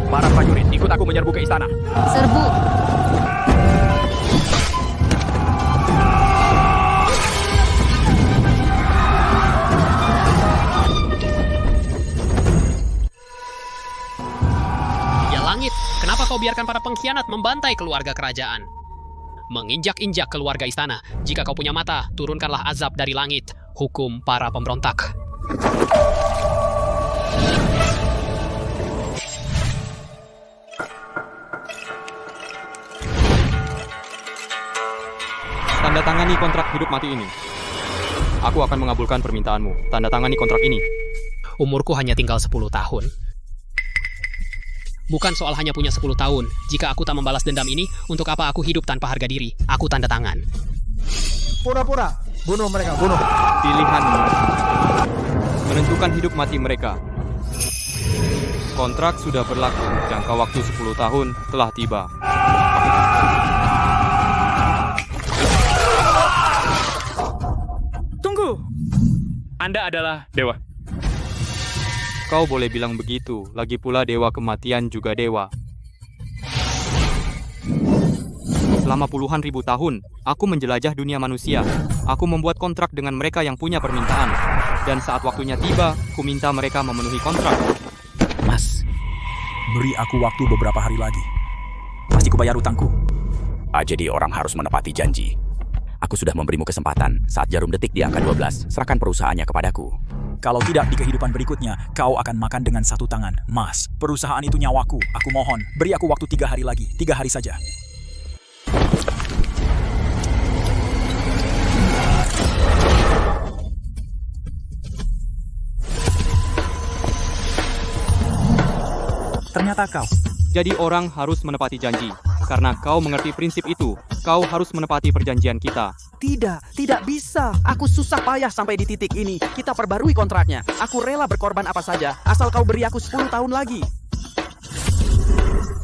Para prajurit, ikut aku menyerbu ke istana. Serbu. Ya langit, kenapa kau biarkan para pengkhianat membantai keluarga kerajaan? Menginjak-injak keluarga istana. Jika kau punya mata, turunkanlah azab dari langit. Hukum para pemberontak. Tanda tangani kontrak hidup mati ini. Aku akan mengabulkan permintaanmu. Tanda tangani kontrak ini. Umurku hanya tinggal 10 tahun. Bukan soal hanya punya 10 tahun. Jika aku tak membalas dendam ini, untuk apa aku hidup tanpa harga diri? Aku tanda tangan. Pura-pura, bunuh mereka, bunuh. Pilihanmu menentukan hidup mati mereka. Kontrak sudah berlaku. Jangka waktu 10 tahun telah tiba. Tunggu. Anda adalah dewa. Kau boleh bilang begitu. Lagi pula dewa kematian juga dewa. Selama puluhan ribu tahun, aku menjelajah dunia manusia. Aku membuat kontrak dengan mereka yang punya permintaan. Dan saat waktunya tiba, ku minta mereka memenuhi kontrak. Mas, beri aku waktu beberapa hari lagi. Pasti kubayar utangku. Jadi orang harus menepati janji. Aku sudah memberimu kesempatan. Saat jarum detik di angka 12, serahkan perusahaannya kepadaku. Kalau tidak, di kehidupan berikutnya, kau akan makan dengan satu tangan. Mas, perusahaan itu nyawaku. Aku mohon, beri aku waktu 3 hari lagi. 3 hari saja. Ternyata kau. Jadi orang harus menepati janji. Karena kau mengerti prinsip itu, kau harus menepati perjanjian kita. Tidak bisa. Aku susah payah sampai di titik ini. Kita perbarui kontraknya. Aku rela berkorban apa saja, asal kau beri aku 10 tahun lagi.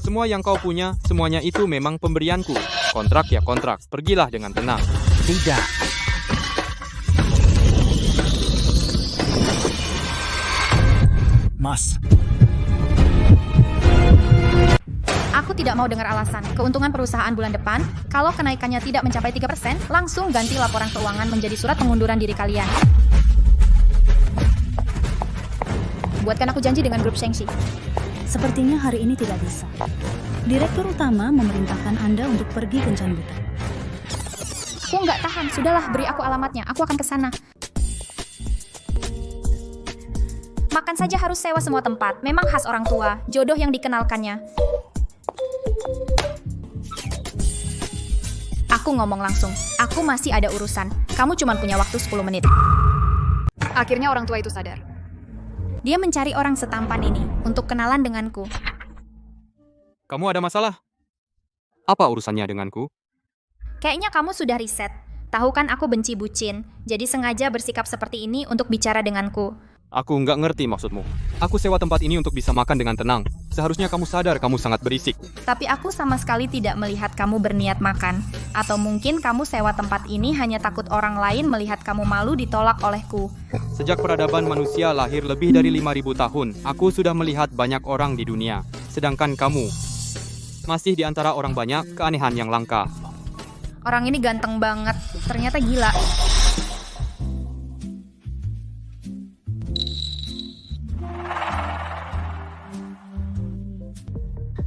Semua yang kau punya, semuanya itu memang pemberianku. Kontrak ya kontrak, pergilah dengan tenang. Tidak. Mas, Aku tidak mau dengar alasan. Keuntungan perusahaan bulan depan, kalau kenaikannya tidak mencapai 3%, langsung ganti laporan keuangan menjadi surat pengunduran diri kalian. Buatkan aku janji dengan grup Shengxi. Sepertinya hari ini tidak bisa. Direktur utama memerintahkan Anda untuk pergi kencan buta. Aku nggak tahan. Sudahlah, beri aku alamatnya. Aku akan ke sana. Makan saja harus sewa semua tempat. Memang khas orang tua. Jodoh yang dikenalkannya. Aku ngomong langsung. Aku masih ada urusan. Kamu cuma punya waktu 10 menit. Akhirnya orang tua itu sadar. Dia mencari orang setampan ini untuk kenalan denganku. Kamu ada masalah? Apa urusannya denganku? Kayaknya kamu sudah riset. Tahu kan aku benci bucin. Jadi sengaja bersikap seperti ini untuk bicara denganku. Aku nggak ngerti maksudmu. Aku sewa tempat ini untuk bisa makan dengan tenang. Seharusnya kamu sadar kamu sangat berisik. Tapi aku sama sekali tidak melihat kamu berniat makan. Atau mungkin kamu sewa tempat ini hanya takut orang lain melihat kamu malu ditolak olehku. Sejak peradaban manusia lahir lebih dari 5.000 tahun, aku sudah melihat banyak orang di dunia. Sedangkan kamu masih di antara orang banyak, keanehan yang langka. Orang ini ganteng banget. Ternyata gila.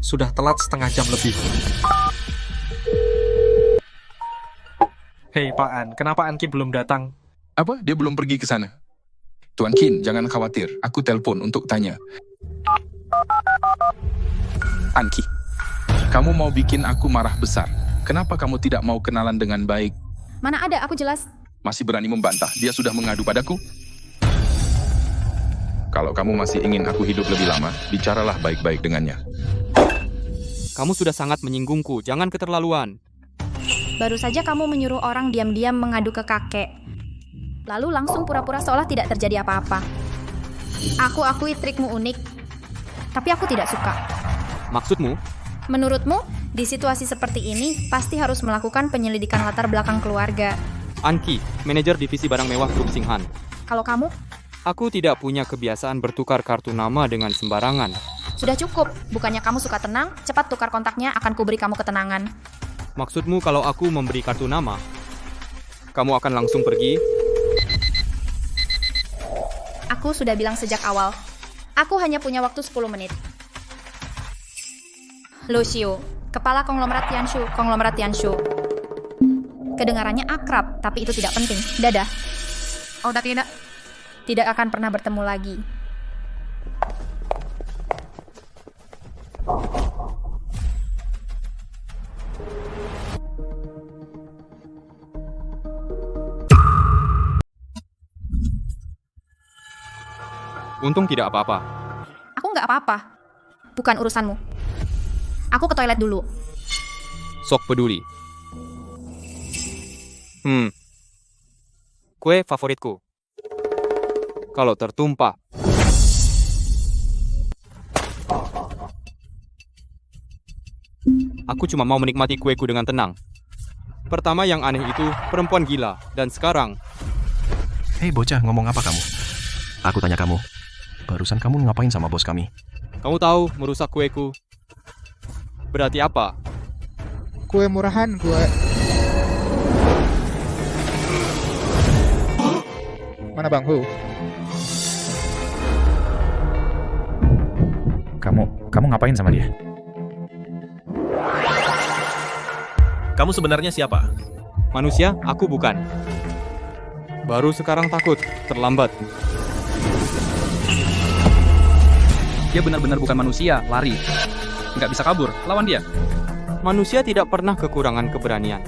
Sudah telat setengah jam lebih. Hei Pak An, kenapa Anki belum datang? Apa? Dia belum pergi ke sana? Tuan Qin, jangan khawatir. Aku telepon untuk tanya. Anki, kamu mau bikin aku marah besar. Kenapa kamu tidak mau kenalan dengan baik? Mana ada, aku jelas. Masih berani membantah, dia sudah mengadu padaku. Kalau kamu masih ingin aku hidup lebih lama, bicaralah baik-baik dengannya. Kamu sudah sangat menyinggungku, jangan keterlaluan. Baru saja kamu menyuruh orang diam-diam mengadu ke kakek. Lalu langsung pura-pura seolah tidak terjadi apa-apa. Aku akui trikmu unik, tapi aku tidak suka. Maksudmu? Menurutmu, di situasi seperti ini, pasti harus melakukan penyelidikan latar belakang keluarga. Anki, manajer divisi barang mewah Grup Singhan. Kalau kamu? Aku tidak punya kebiasaan bertukar kartu nama dengan sembarangan. Sudah cukup. Bukannya kamu suka tenang, cepat tukar kontaknya, akan kuberi kamu ketenangan. Maksudmu kalau aku memberi kartu nama, kamu akan langsung pergi? Aku sudah bilang sejak awal. Aku hanya punya waktu 10 menit. Lucio, kepala konglomerat Tianshu. Kedengarannya akrab, tapi itu tidak penting. Dadah. Oh, tidak. Tidak akan pernah bertemu lagi. Untung tidak apa-apa. Aku nggak apa-apa. Bukan urusanmu. Aku ke toilet dulu. Sok peduli. Kue favoritku. Kalau tertumpah. Aku cuma mau menikmati kueku dengan tenang. Pertama yang aneh itu perempuan gila. Dan sekarang... Hei bocah, ngomong apa kamu? Aku tanya kamu. Barusan kamu ngapain sama bos kami? Kamu tahu merusak kueku berarti apa? Kue murahan, kue. Mana Bang Hu? Kamu ngapain sama dia? Kamu sebenarnya siapa? Manusia, aku bukan. Baru sekarang takut, terlambat. Dia benar-benar bukan manusia, lari. Nggak bisa kabur, lawan dia. Manusia tidak pernah kekurangan keberanian.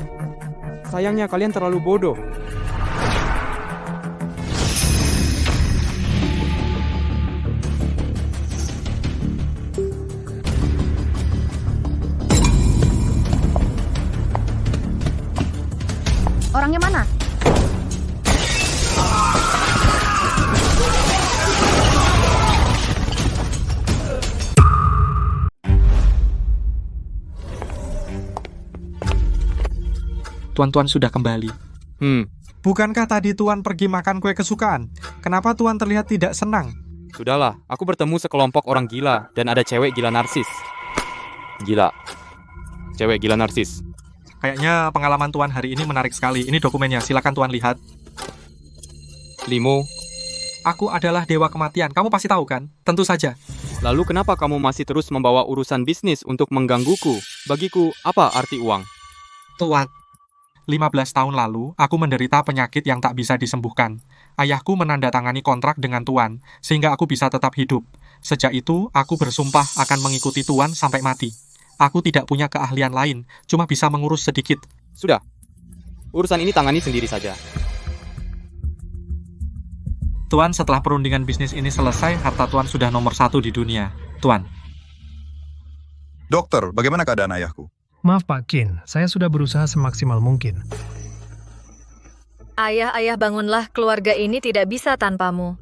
Sayangnya kalian terlalu bodoh. Orangnya mana? Tuan-tuan sudah kembali. Bukankah tadi Tuan pergi makan kue kesukaan? Kenapa Tuan terlihat tidak senang? Sudahlah, aku bertemu sekelompok orang gila dan ada cewek gila narsis. Gila. Cewek gila narsis. Kayaknya pengalaman Tuan hari ini menarik sekali. Ini dokumennya, silakan Tuan lihat. Limo. Aku adalah dewa kematian. Kamu pasti tahu kan? Tentu saja. Lalu kenapa kamu masih terus membawa urusan bisnis untuk menggangguku? Bagiku, apa arti uang? Tuan, 15 tahun lalu, aku menderita penyakit yang tak bisa disembuhkan. Ayahku menandatangani kontrak dengan Tuan, sehingga aku bisa tetap hidup. Sejak itu, aku bersumpah akan mengikuti Tuan sampai mati. Aku tidak punya keahlian lain, cuma bisa mengurus sedikit. Sudah. Urusan ini tangani sendiri saja. Tuan, setelah perundingan bisnis ini selesai, harta Tuan sudah nomor 1 di dunia. Tuan. Dokter, bagaimana keadaan ayahku? Maaf Pak Qin, saya sudah berusaha semaksimal mungkin. Ayah, bangunlah, keluarga ini tidak bisa tanpamu.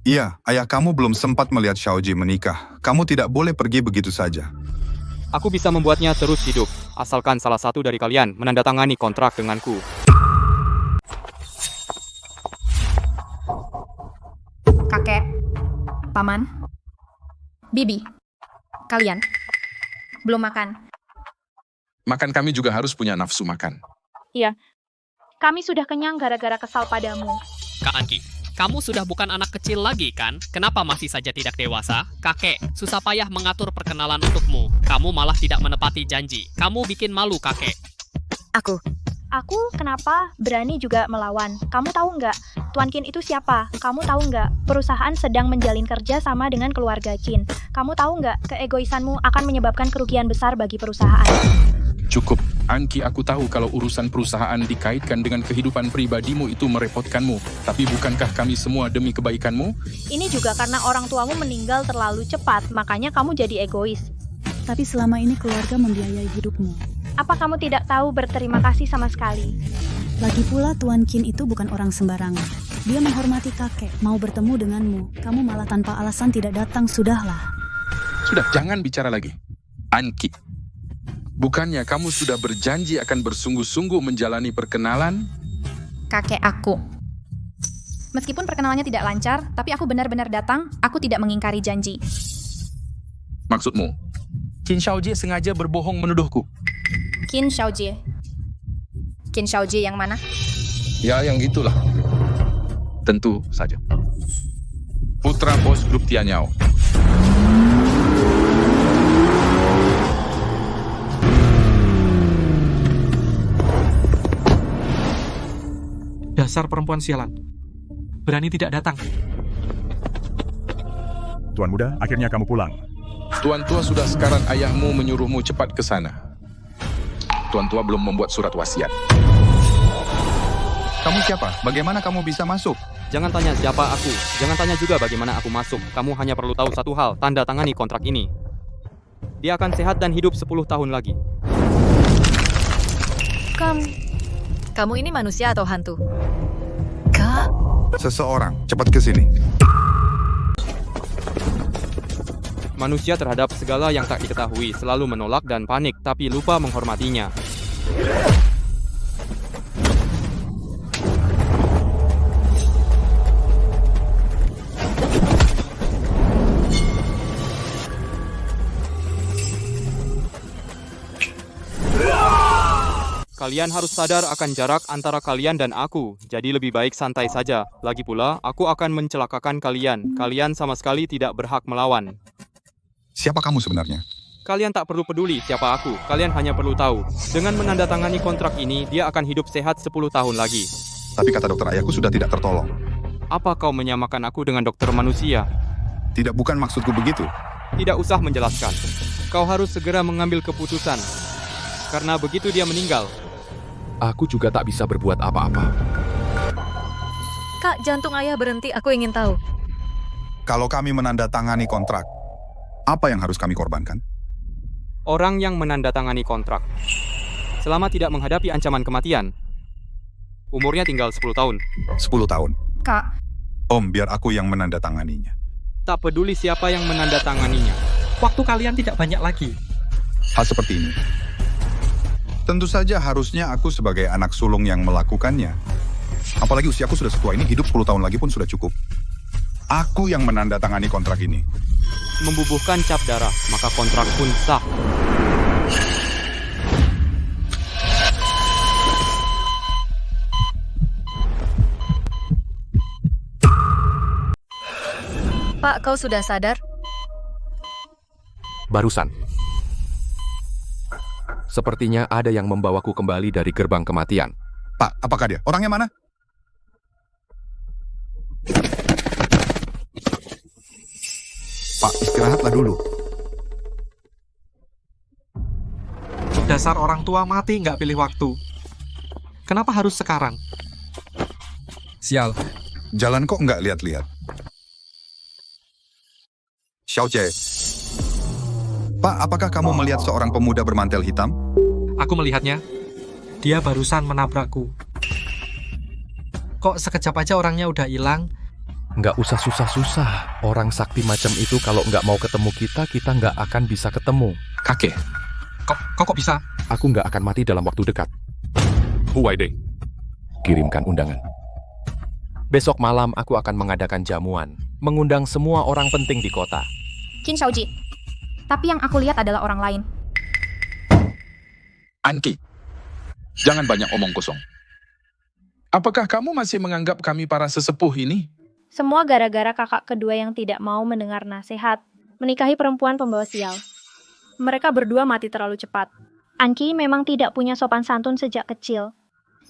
Iya, ayah kamu belum sempat melihat Xiaoji menikah. Kamu tidak boleh pergi begitu saja. Aku bisa membuatnya terus hidup, asalkan salah satu dari kalian menandatangani kontrak denganku. Kakek, paman, bibi, kalian belum makan. Makan kami juga harus punya nafsu makan. Iya, kami sudah kenyang gara-gara kesal padamu. Kak Anki, kamu sudah bukan anak kecil lagi kan? Kenapa masih saja tidak dewasa? Kakek, susah payah mengatur perkenalan untukmu. Kamu malah tidak menepati janji. Kamu bikin malu kakek. Aku kenapa berani juga melawan? Kamu tahu nggak, Tuan Qin itu siapa? Kamu tahu nggak, perusahaan sedang menjalin kerja sama dengan keluarga Qin. Kamu tahu nggak, keegoisanmu akan menyebabkan kerugian besar bagi perusahaan. Cukup, Anki, aku tahu kalau urusan perusahaan dikaitkan dengan kehidupan pribadimu itu merepotkanmu. Tapi bukankah kami semua demi kebaikanmu? Ini juga karena orang tuamu meninggal terlalu cepat, makanya kamu jadi egois. Tapi selama ini keluarga membiayai hidupmu. Apa kamu tidak tahu berterima kasih sama sekali? Lagi pula Tuan Qin itu bukan orang sembarangan. Dia menghormati kakek, mau bertemu denganmu. Kamu malah tanpa alasan tidak datang, sudahlah. Sudah, jangan bicara lagi. Anki, bukannya kamu sudah berjanji akan bersungguh-sungguh menjalani perkenalan? Kakek aku. Meskipun perkenalannya tidak lancar, tapi aku benar-benar datang, aku tidak mengingkari janji. Maksudmu? Qin Shaojie sengaja berbohong menuduhku. Qin Shaojie. Qin Shaojie yang mana? Ya, yang itulah. Tentu saja. Putra bos grup Tianyao. Dasar perempuan sialan. Berani tidak datang. Tuan Muda, akhirnya kamu pulang. Tuan Tua sudah sekarang ayahmu menyuruhmu cepat ke sana. Tuan Tua belum membuat surat wasiat. Kamu siapa? Bagaimana kamu bisa masuk? Jangan tanya siapa aku. Jangan tanya juga bagaimana aku masuk. Kamu hanya perlu tahu satu hal, tanda tangani kontrak ini. Dia akan sehat dan hidup 10 tahun lagi. Kamu ini manusia atau hantu? Seseorang, cepat ke sini. Manusia terhadap segala yang tak diketahui selalu menolak dan panik, tapi lupa menghormatinya. Kalian harus sadar akan jarak antara kalian dan aku, jadi lebih baik santai saja. Lagi pula, aku akan mencelakakan kalian. Kalian sama sekali tidak berhak melawan. Siapa kamu sebenarnya? Kalian tak perlu peduli siapa aku, kalian hanya perlu tahu. Dengan menandatangani kontrak ini, dia akan hidup sehat 10 tahun lagi. Tapi kata dokter ayahku sudah tidak tertolong. Apa kau menyamakan aku dengan dokter manusia? Tidak, bukan maksudku begitu. Tidak usah menjelaskan. Kau harus segera mengambil keputusan. Karena begitu dia meninggal, aku juga tak bisa berbuat apa-apa. Kak, jantung ayah berhenti, aku ingin tahu. Kalau kami menandatangani kontrak, apa yang harus kami korbankan? orang yang menandatangani kontrak, selama tidak menghadapi ancaman kematian, umurnya tinggal 10 tahun. 10 tahun? Kak. Om, biar aku yang menandatanganinya. Tak peduli siapa yang menandatanganinya. Waktu kalian tidak banyak lagi. Hal seperti ini. Tentu saja harusnya aku sebagai anak sulung yang melakukannya. Apalagi usiaku sudah setua ini, hidup 10 tahun lagi pun sudah cukup. Aku yang menandatangani kontrak ini. Membubuhkan cap darah, maka kontrak pun sah. Pak, kau sudah sadar? Barusan. Sepertinya ada yang membawaku kembali dari gerbang kematian. Pak, apakah dia? Orangnya mana? Pak, istirahatlah dulu. Dasar orang tua mati nggak pilih waktu. Kenapa harus sekarang? Sial. Jalan kok nggak lihat-lihat? Xiaojie. Pak, apakah kamu melihat seorang pemuda bermantel hitam? Aku melihatnya. Dia barusan menabrakku. Kok sekejap aja orangnya udah hilang? Nggak usah susah-susah. Orang sakti macam itu kalau nggak mau ketemu kita nggak akan bisa ketemu. Kakek. Kok bisa? Aku nggak akan mati dalam waktu dekat. Huwaide, kirimkan undangan. Besok malam aku akan mengadakan jamuan, mengundang semua orang penting di kota. Qin Shaojie. Tapi yang aku lihat adalah orang lain. Anki, jangan banyak omong kosong. Apakah kamu masih menganggap kami para sesepuh ini? Semua gara-gara kakak kedua yang tidak mau mendengar nasihat, menikahi perempuan pembawa sial. Mereka berdua mati terlalu cepat. Anki memang tidak punya sopan santun sejak kecil.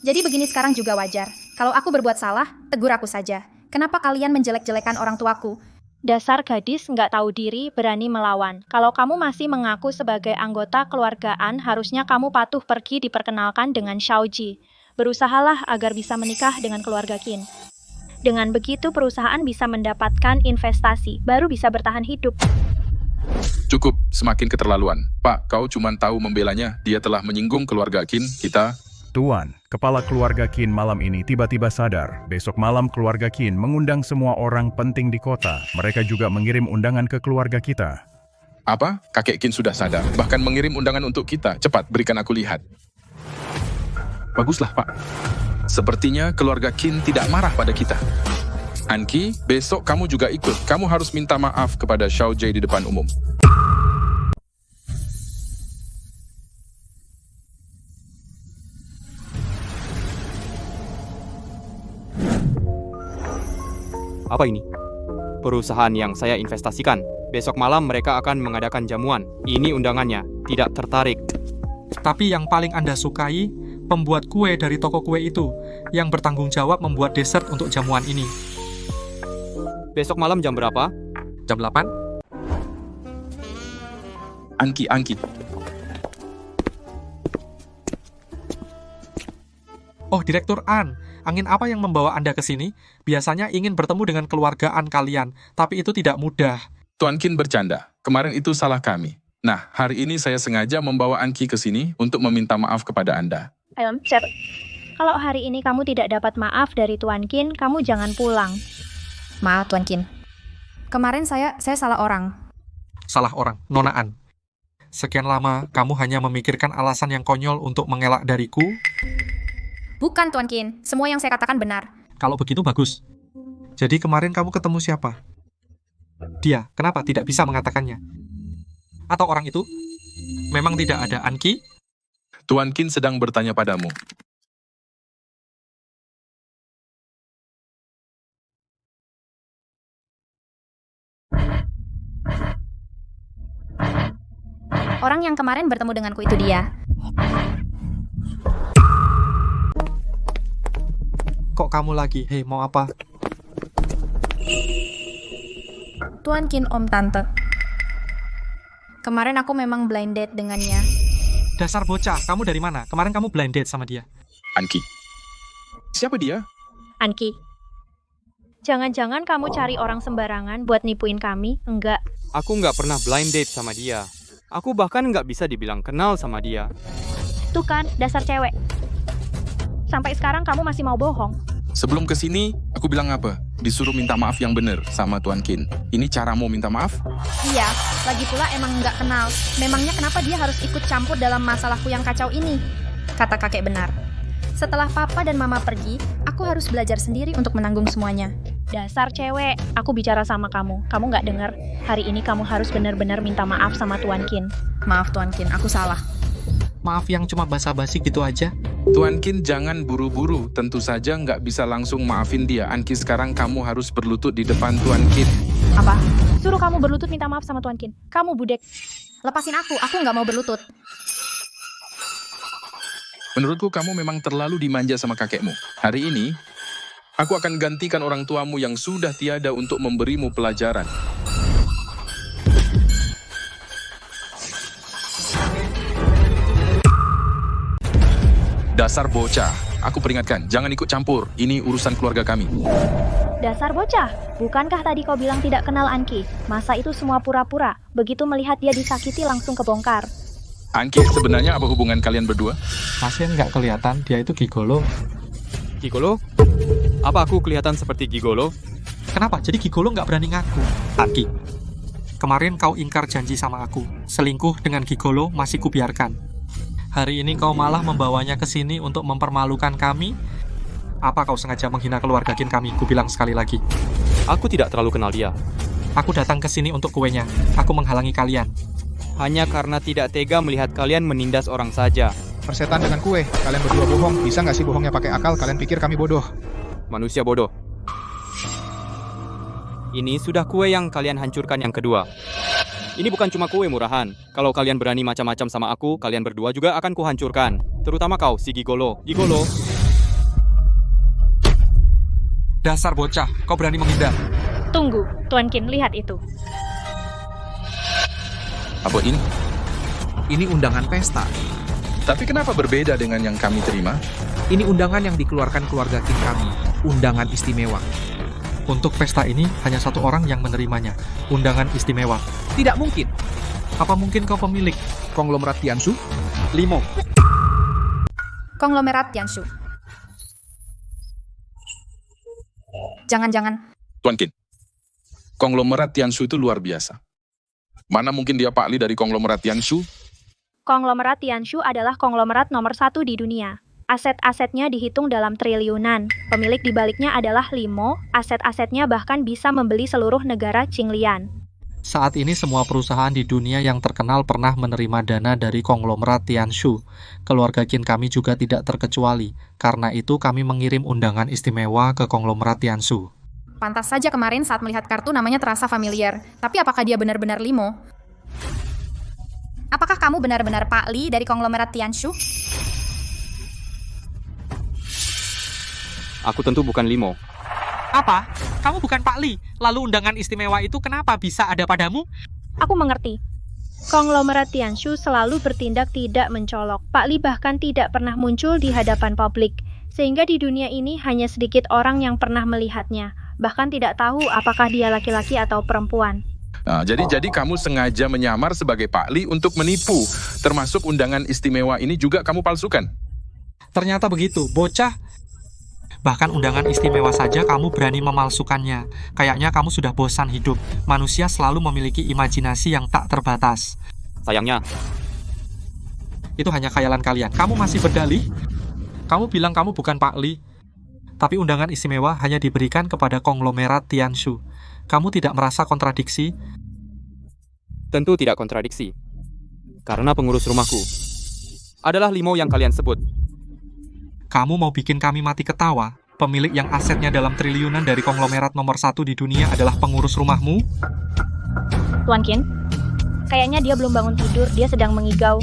Jadi begini sekarang juga wajar. Kalau aku berbuat salah, tegur aku saja. Kenapa kalian menjelek-jelekan orang tuaku? Dasar gadis nggak tahu diri, berani melawan. Kalau kamu masih mengaku sebagai anggota keluargaan, harusnya kamu patuh pergi diperkenalkan dengan Shaojie. Berusahalah agar bisa menikah dengan keluarga Qin. Dengan begitu perusahaan bisa mendapatkan investasi, baru bisa bertahan hidup. Cukup, semakin keterlaluan. Pak, kau cuma tahu membelanya. Dia telah menyinggung keluarga Qin, kita... Tuan, kepala keluarga Qin malam ini tiba-tiba sadar. Besok malam keluarga Qin mengundang semua orang penting di kota. Mereka juga mengirim undangan ke keluarga kita. Apa? Kakek Qin sudah sadar. Bahkan mengirim undangan untuk kita. Cepat, berikan aku lihat. Baguslah, Pak. Sepertinya keluarga Qin tidak marah pada kita. Anki, besok kamu juga ikut. Kamu harus minta maaf kepada Xiaojie di depan umum. Apa ini? Perusahaan yang saya investasikan. Besok malam mereka akan mengadakan jamuan. Ini undangannya. Tidak tertarik. Tapi yang paling Anda sukai, pembuat kue dari toko kue itu, yang bertanggung jawab membuat dessert untuk jamuan ini. Besok malam jam berapa? Jam 8? Anki. Oh, Direktur An, angin apa yang membawa Anda ke sini? Biasanya ingin bertemu dengan keluarga An kalian, tapi itu tidak mudah. Tuan Qin bercanda. Kemarin itu salah kami. Nah, hari ini saya sengaja membawa Anki ke sini untuk meminta maaf kepada Anda. Cep. Kalau hari ini kamu tidak dapat maaf dari Tuan Qin, kamu jangan pulang. Maaf, Tuan Qin. Kemarin saya salah orang. Salah orang, Nona An. Sekian lama, kamu hanya memikirkan alasan yang konyol untuk mengelak dariku? Bukan, Tuan Qin. Semua yang saya katakan benar. Kalau begitu, bagus. Jadi kemarin kamu ketemu siapa? Dia, kenapa tidak bisa mengatakannya? Atau orang itu? Memang tidak ada Anki? Tuan Qin sedang bertanya padamu. Orang yang kemarin bertemu denganku itu dia. Kok kamu lagi? Hei, mau apa? Tuan Qin, Om Tante. Kemarin aku memang blind date dengannya. Dasar bocah, kamu dari mana? Kemarin kamu blind date sama dia. Anki. Siapa dia? Anki. Jangan-jangan kamu cari orang sembarangan buat nipuin kami? Enggak. Aku nggak pernah blind date sama dia. Aku bahkan nggak bisa dibilang kenal sama dia. Tuh kan, dasar cewek. Sampai sekarang kamu masih mau bohong. Sebelum ke sini, aku bilang apa? Disuruh minta maaf yang benar sama Tuan Qin. Ini caramu minta maaf? Iya, lagi pula emang nggak kenal. Memangnya kenapa dia harus ikut campur dalam masalahku yang kacau ini? Kata kakek benar. Setelah papa dan mama pergi, aku harus belajar sendiri untuk menanggung semuanya. Dasar cewek, aku bicara sama kamu. Kamu nggak dengar? Hari ini kamu harus benar-benar minta maaf sama Tuan Qin. Maaf Tuan Qin, aku salah. Maaf yang cuma basa-basi gitu aja. Tuan Qin jangan buru-buru. Tentu saja nggak bisa langsung maafin dia. Anki, sekarang kamu harus berlutut di depan Tuan Qin. Apa? Suruh kamu berlutut minta maaf sama Tuan Qin. Kamu budek. Lepasin aku nggak mau berlutut. Menurutku kamu memang terlalu dimanja sama kakekmu. Hari ini, aku akan gantikan orang tuamu yang sudah tiada untuk memberimu pelajaran. Dasar bocah, aku peringatkan, jangan ikut campur. Ini urusan keluarga kami. Dasar bocah, bukankah tadi kau bilang tidak kenal Anki? Masa itu semua pura-pura? Begitu melihat dia disakiti langsung kebongkar. Anki, sebenarnya apa hubungan kalian berdua? Masih nggak kelihatan, dia itu gigolo. Gigolo? Apa aku kelihatan seperti gigolo? Kenapa? Jadi gigolo nggak berani ngaku. Anki, kemarin kau ingkar janji sama aku. Selingkuh dengan gigolo masih kubiarkan. Hari ini kau malah membawanya ke sini untuk mempermalukan kami? Apa kau sengaja menghina keluarga Qin kami? Ku bilang sekali lagi. Aku tidak terlalu kenal dia. Aku datang ke sini untuk kuenya. Aku menghalangi kalian. Hanya karena tidak tega melihat kalian menindas orang saja. Persetan dengan kue. Kalian berdua bohong. Bisa nggak sih bohongnya pakai akal? Kalian pikir kami bodoh? Manusia bodoh. Ini sudah kue yang kalian hancurkan yang kedua. Ini bukan cuma kue murahan. Kalau kalian berani macam-macam sama aku, kalian berdua juga akan kuhancurkan. Terutama kau, si gigolo. Gigolo. Dasar bocah, kau berani menghindar. Tunggu, Tuan Qin, lihat itu. Apa ini? Ini undangan pesta. Tapi kenapa berbeda dengan yang kami terima? Ini undangan yang dikeluarkan keluarga Qin kami. Undangan istimewa. Untuk pesta ini, hanya satu orang yang menerimanya. Undangan istimewa. Tidak mungkin. Apa mungkin kau pemilik? Konglomerat Tianshu? Limo. Konglomerat Tianshu. Jangan-jangan. Tuan Qin, konglomerat Tianshu itu luar biasa. Mana mungkin dia Pak Li dari konglomerat Tianshu? Konglomerat Tianshu adalah konglomerat nomor 1 di dunia. Aset-asetnya dihitung dalam triliunan. Pemilik di baliknya adalah Limo. Aset-asetnya bahkan bisa membeli seluruh negara Qinglian. Saat ini semua perusahaan di dunia yang terkenal pernah menerima dana dari konglomerat Tianshu. Keluarga Qin kami juga tidak terkecuali. Karena itu kami mengirim undangan istimewa ke konglomerat Tianshu. Pantas saja kemarin saat melihat kartu namanya terasa familiar. Tapi apakah dia benar-benar Limo? Apakah kamu benar-benar Pak Li dari konglomerat Tianshu? Aku tentu bukan Limo. Apa? Kamu bukan Pak Li? Lalu undangan istimewa itu kenapa bisa ada padamu? Aku mengerti. Konglomerat Tianshu selalu bertindak tidak mencolok. Pak Li bahkan tidak pernah muncul di hadapan publik. Sehingga di dunia ini hanya sedikit orang yang pernah melihatnya. Bahkan tidak tahu apakah dia laki-laki atau perempuan. Nah, jadi kamu sengaja menyamar sebagai Pak Li untuk menipu. Termasuk undangan istimewa ini juga kamu palsukan. Ternyata begitu, bocah. Bahkan undangan istimewa saja kamu berani memalsukannya. Kayaknya kamu sudah bosan hidup. Manusia selalu memiliki imajinasi yang tak terbatas. Sayangnya, itu hanya khayalan kalian. Kamu masih berdalih? Kamu bilang kamu bukan Pak Li. Tapi undangan istimewa hanya diberikan kepada konglomerat Tianshu. Kamu tidak merasa kontradiksi? Tentu tidak kontradiksi. Karena pengurus rumahku adalah Limo yang kalian sebut. Kamu mau bikin kami mati ketawa? Pemilik yang asetnya dalam triliunan dari konglomerat nomor 1 di dunia adalah pengurus rumahmu? Tuan Qin, kayaknya dia belum bangun tidur, dia sedang mengigau.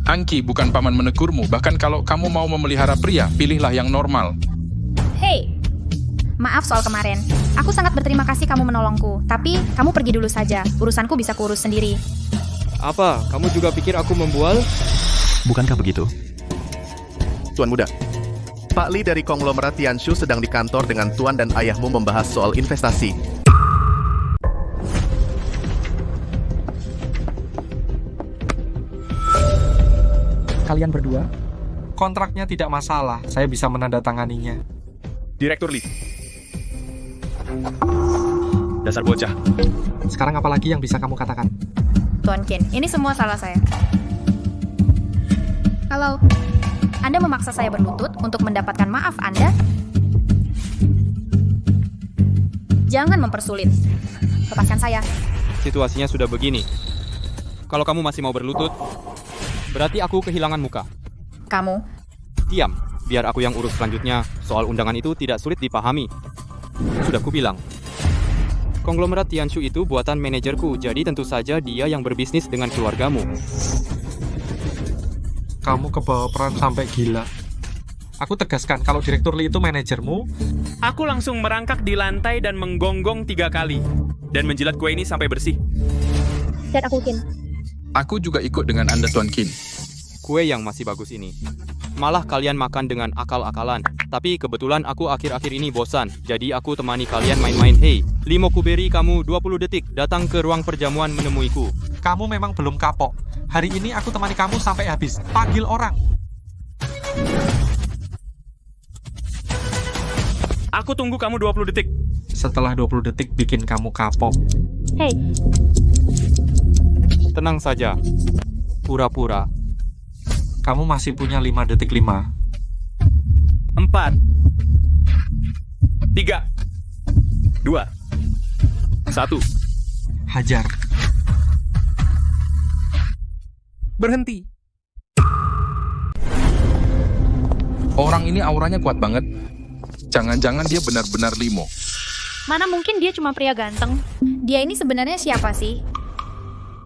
Angki bukan paman menegurmu, bahkan kalau kamu mau memelihara pria, pilihlah yang normal. Hei, maaf soal kemarin. Aku sangat berterima kasih kamu menolongku, tapi kamu pergi dulu saja. Urusanku bisa kurus sendiri. Apa? Kamu juga pikir aku membual? Bukankah begitu? Tuan muda, Pak Li dari konglomerat Tianshu sedang di kantor dengan Tuan dan ayahmu membahas soal investasi. Kalian berdua? Kontraknya tidak masalah, saya bisa menandatanganinya. Direktur Li. Dasar bocah. Sekarang apa lagi yang bisa kamu katakan? Tuan Qin, ini semua salah saya. Halo, Anda memaksa saya berlutut untuk mendapatkan maaf Anda? Jangan mempersulit. Lepaskan saya. Situasinya sudah begini. Kalau kamu masih mau berlutut, berarti aku kehilangan muka. Kamu? Diam, biar aku yang urus selanjutnya. Soal undangan itu tidak sulit dipahami. Sudah kubilang. Konglomerat Tianshu itu buatan manajerku, jadi tentu saja dia yang berbisnis dengan keluargamu. Kamu kebawa peran sampai gila. Aku tegaskan, kalau Direktur Li itu manajermu. Aku langsung merangkak di lantai dan menggonggong 3 kali. Dan menjilat kue ini sampai bersih. Dan aku Qin. Aku juga ikut dengan Anda, Tuan Qin. Kue yang masih bagus ini. Malah kalian makan dengan akal-akalan. Tapi kebetulan aku akhir-akhir ini bosan. Jadi aku temani kalian main-main. Hei, Limo kuberi kamu 20 detik datang ke ruang perjamuan menemuiku. Kamu memang belum kapok. Hari ini aku temani kamu sampai habis. Panggil orang. Aku tunggu kamu 20 detik. Setelah 20 detik bikin kamu kapok. Hei. Tenang saja. Pura-pura. Kamu masih punya 5 detik 5. 4 3 2 1. Hajar. Berhenti. Orang ini auranya kuat banget. Jangan-jangan dia benar-benar Limo. Mana mungkin dia cuma pria ganteng. Dia ini sebenarnya siapa sih?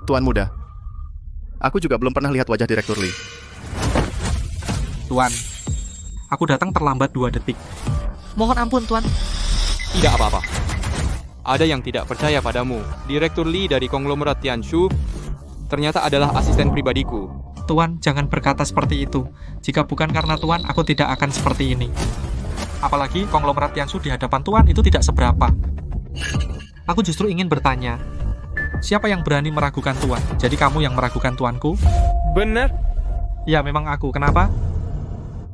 Tuan muda, aku juga belum pernah lihat wajah Direktur Li. Tuan, aku datang terlambat 2 detik. Mohon ampun, Tuan. Tidak apa-apa. Ada yang tidak percaya padamu. Direktur Li dari konglomerat Tianshu ternyata adalah asisten pribadiku. Tuan, jangan berkata seperti itu. Jika bukan karena Tuan, aku tidak akan seperti ini. Apalagi konglomerat Tianshu di hadapan Tuan itu tidak seberapa. Aku justru ingin bertanya, siapa yang berani meragukan Tuan? Jadi kamu yang meragukan Tuanku? Benar? Ya, memang aku. Kenapa?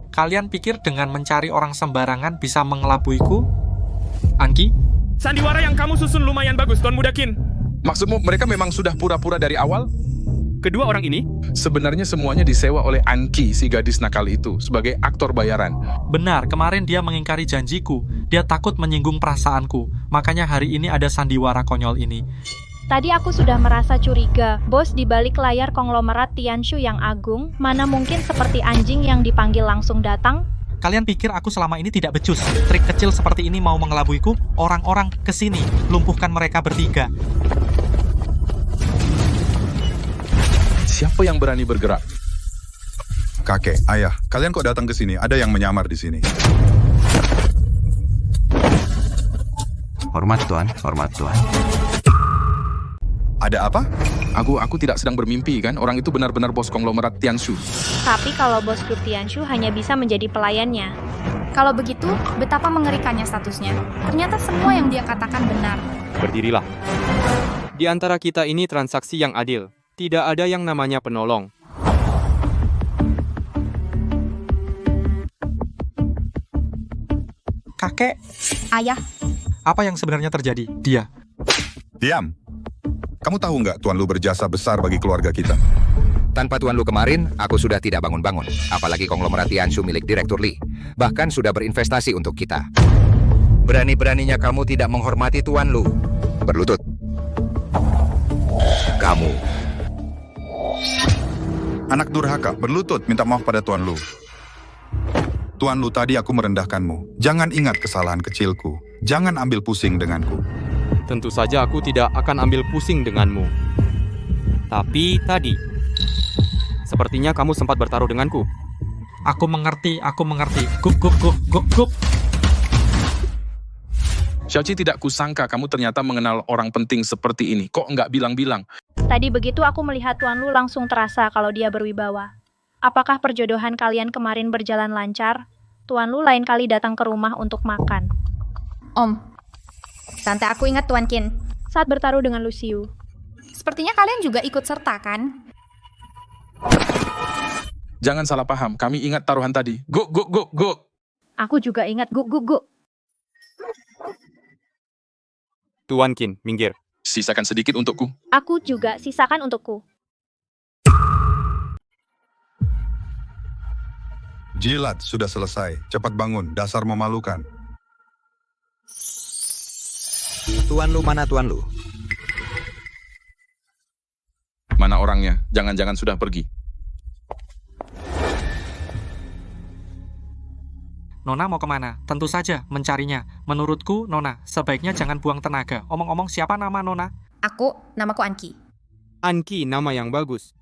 Kalian pikir dengan mencari orang sembarangan bisa mengelabuiku? Angki? Sandiwara yang kamu susun lumayan bagus, Tuan Muda Qin. Maksudmu mereka memang sudah pura-pura dari awal? Kedua orang ini? Sebenarnya semuanya disewa oleh Anki, si gadis nakal itu, sebagai aktor bayaran. Benar, kemarin dia mengingkari janjiku. Dia takut menyinggung perasaanku. Makanya hari ini ada sandiwara konyol ini. Tadi aku sudah merasa curiga, bos di balik layar konglomerat Tianshu yang agung, mana mungkin seperti anjing yang dipanggil langsung datang? Kalian pikir aku selama ini tidak becus? Trik kecil seperti ini mau mengelabuiku? Orang-orang kesini, lumpuhkan mereka bertiga. Siapa yang berani bergerak? Kakek, ayah, kalian kok datang ke sini? Ada yang menyamar di sini. Hormat Tuan, hormat Tuan. Ada apa? Aku tidak sedang bermimpi kan? Orang itu benar-benar bos konglomerat Tianshu. Tapi kalau bos grup Tianshu hanya bisa menjadi pelayannya. Kalau begitu, betapa mengerikannya statusnya. Ternyata semua yang dia katakan benar. Berdirilah. Di antara kita ini transaksi yang adil. Tidak ada yang namanya penolong. Kakek, Ayah, apa yang sebenarnya terjadi? Dia. Diam. Kamu tahu nggak Tuan Lu berjasa besar bagi keluarga kita? Tanpa Tuan Lu kemarin, aku sudah tidak bangun-bangun. Apalagi konglomerat Tianshu milik Direktur Lee. Bahkan sudah berinvestasi untuk kita. Berani-beraninya kamu tidak menghormati Tuan Lu. Berlutut. Kamu. Anak durhaka, berlutut minta maaf pada Tuan Lu. Tuan Lu, tadi aku merendahkanmu. Jangan ingat kesalahan kecilku. Jangan ambil pusing denganku. Tentu saja aku tidak akan ambil pusing denganmu. Tapi tadi, sepertinya kamu sempat bertaruh denganku. Aku mengerti. Gup. Xiaoqi, tidak kusangka kamu ternyata mengenal orang penting seperti ini. Kok nggak bilang-bilang? Tadi begitu aku melihat Tuan Lu langsung terasa kalau dia berwibawa. Apakah perjodohan kalian kemarin berjalan lancar? Tuan Lu lain kali datang ke rumah untuk makan. Om. Tante aku ingat Tuan Qin. Saat bertaruh dengan Lu Xiu. Sepertinya kalian juga ikut serta, kan? Jangan salah paham, kami ingat taruhan tadi. Go. Aku juga ingat go. Tuan Qin, minggir. Sisakan sedikit untukku. Aku juga sisakan untukku. Jilat, sudah selesai. Cepat bangun, dasar memalukan. Tuan Lu mana Tuan Lu? Mana orangnya? Jangan-jangan sudah pergi. Nona mau kemana? Tentu saja, mencarinya. Menurutku, Nona, sebaiknya jangan buang tenaga. Omong-omong, siapa nama Nona? Namaku Anki. Anki, nama yang bagus.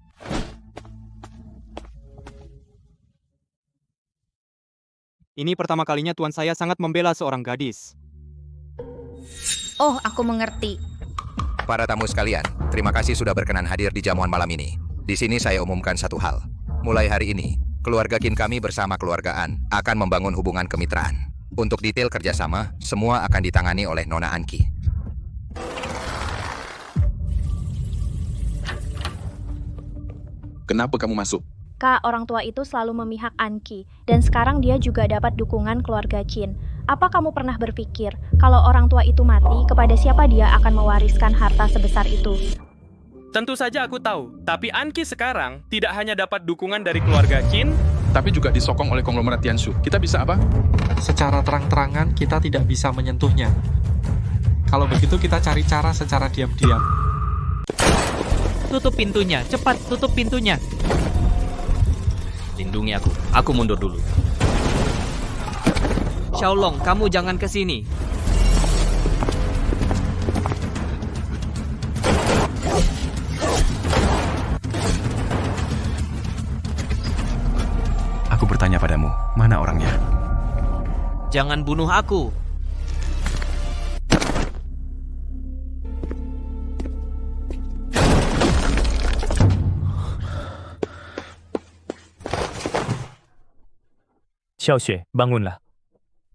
Ini pertama kalinya tuan saya sangat membela seorang gadis. Oh, aku mengerti. Para tamu sekalian, terima kasih sudah berkenan hadir di jamuan malam ini. Di sini saya umumkan satu hal. Mulai hari ini, keluarga Qin kami bersama keluarga An akan membangun hubungan kemitraan. Untuk detail kerjasama, semua akan ditangani oleh Nona Anki. Kenapa kamu masuk? Kak, orang tua itu selalu memihak Anki, dan sekarang dia juga dapat dukungan keluarga Qin. Apa kamu pernah berpikir, kalau orang tua itu mati, kepada siapa dia akan mewariskan harta sebesar itu? Tentu saja aku tahu, tapi Anki sekarang tidak hanya dapat dukungan dari keluarga Qin, tapi juga disokong oleh konglomerat Tianshu. Kita bisa apa? Secara terang-terangan kita tidak bisa menyentuhnya. Kalau begitu kita cari cara secara diam-diam. Tutup pintunya, cepat tutup pintunya. Lindungi aku mundur dulu. Xiaolong, kamu jangan ke sini. Aku bertanya padamu, mana orangnya? Jangan bunuh aku. Xiaoxue, bangunlah.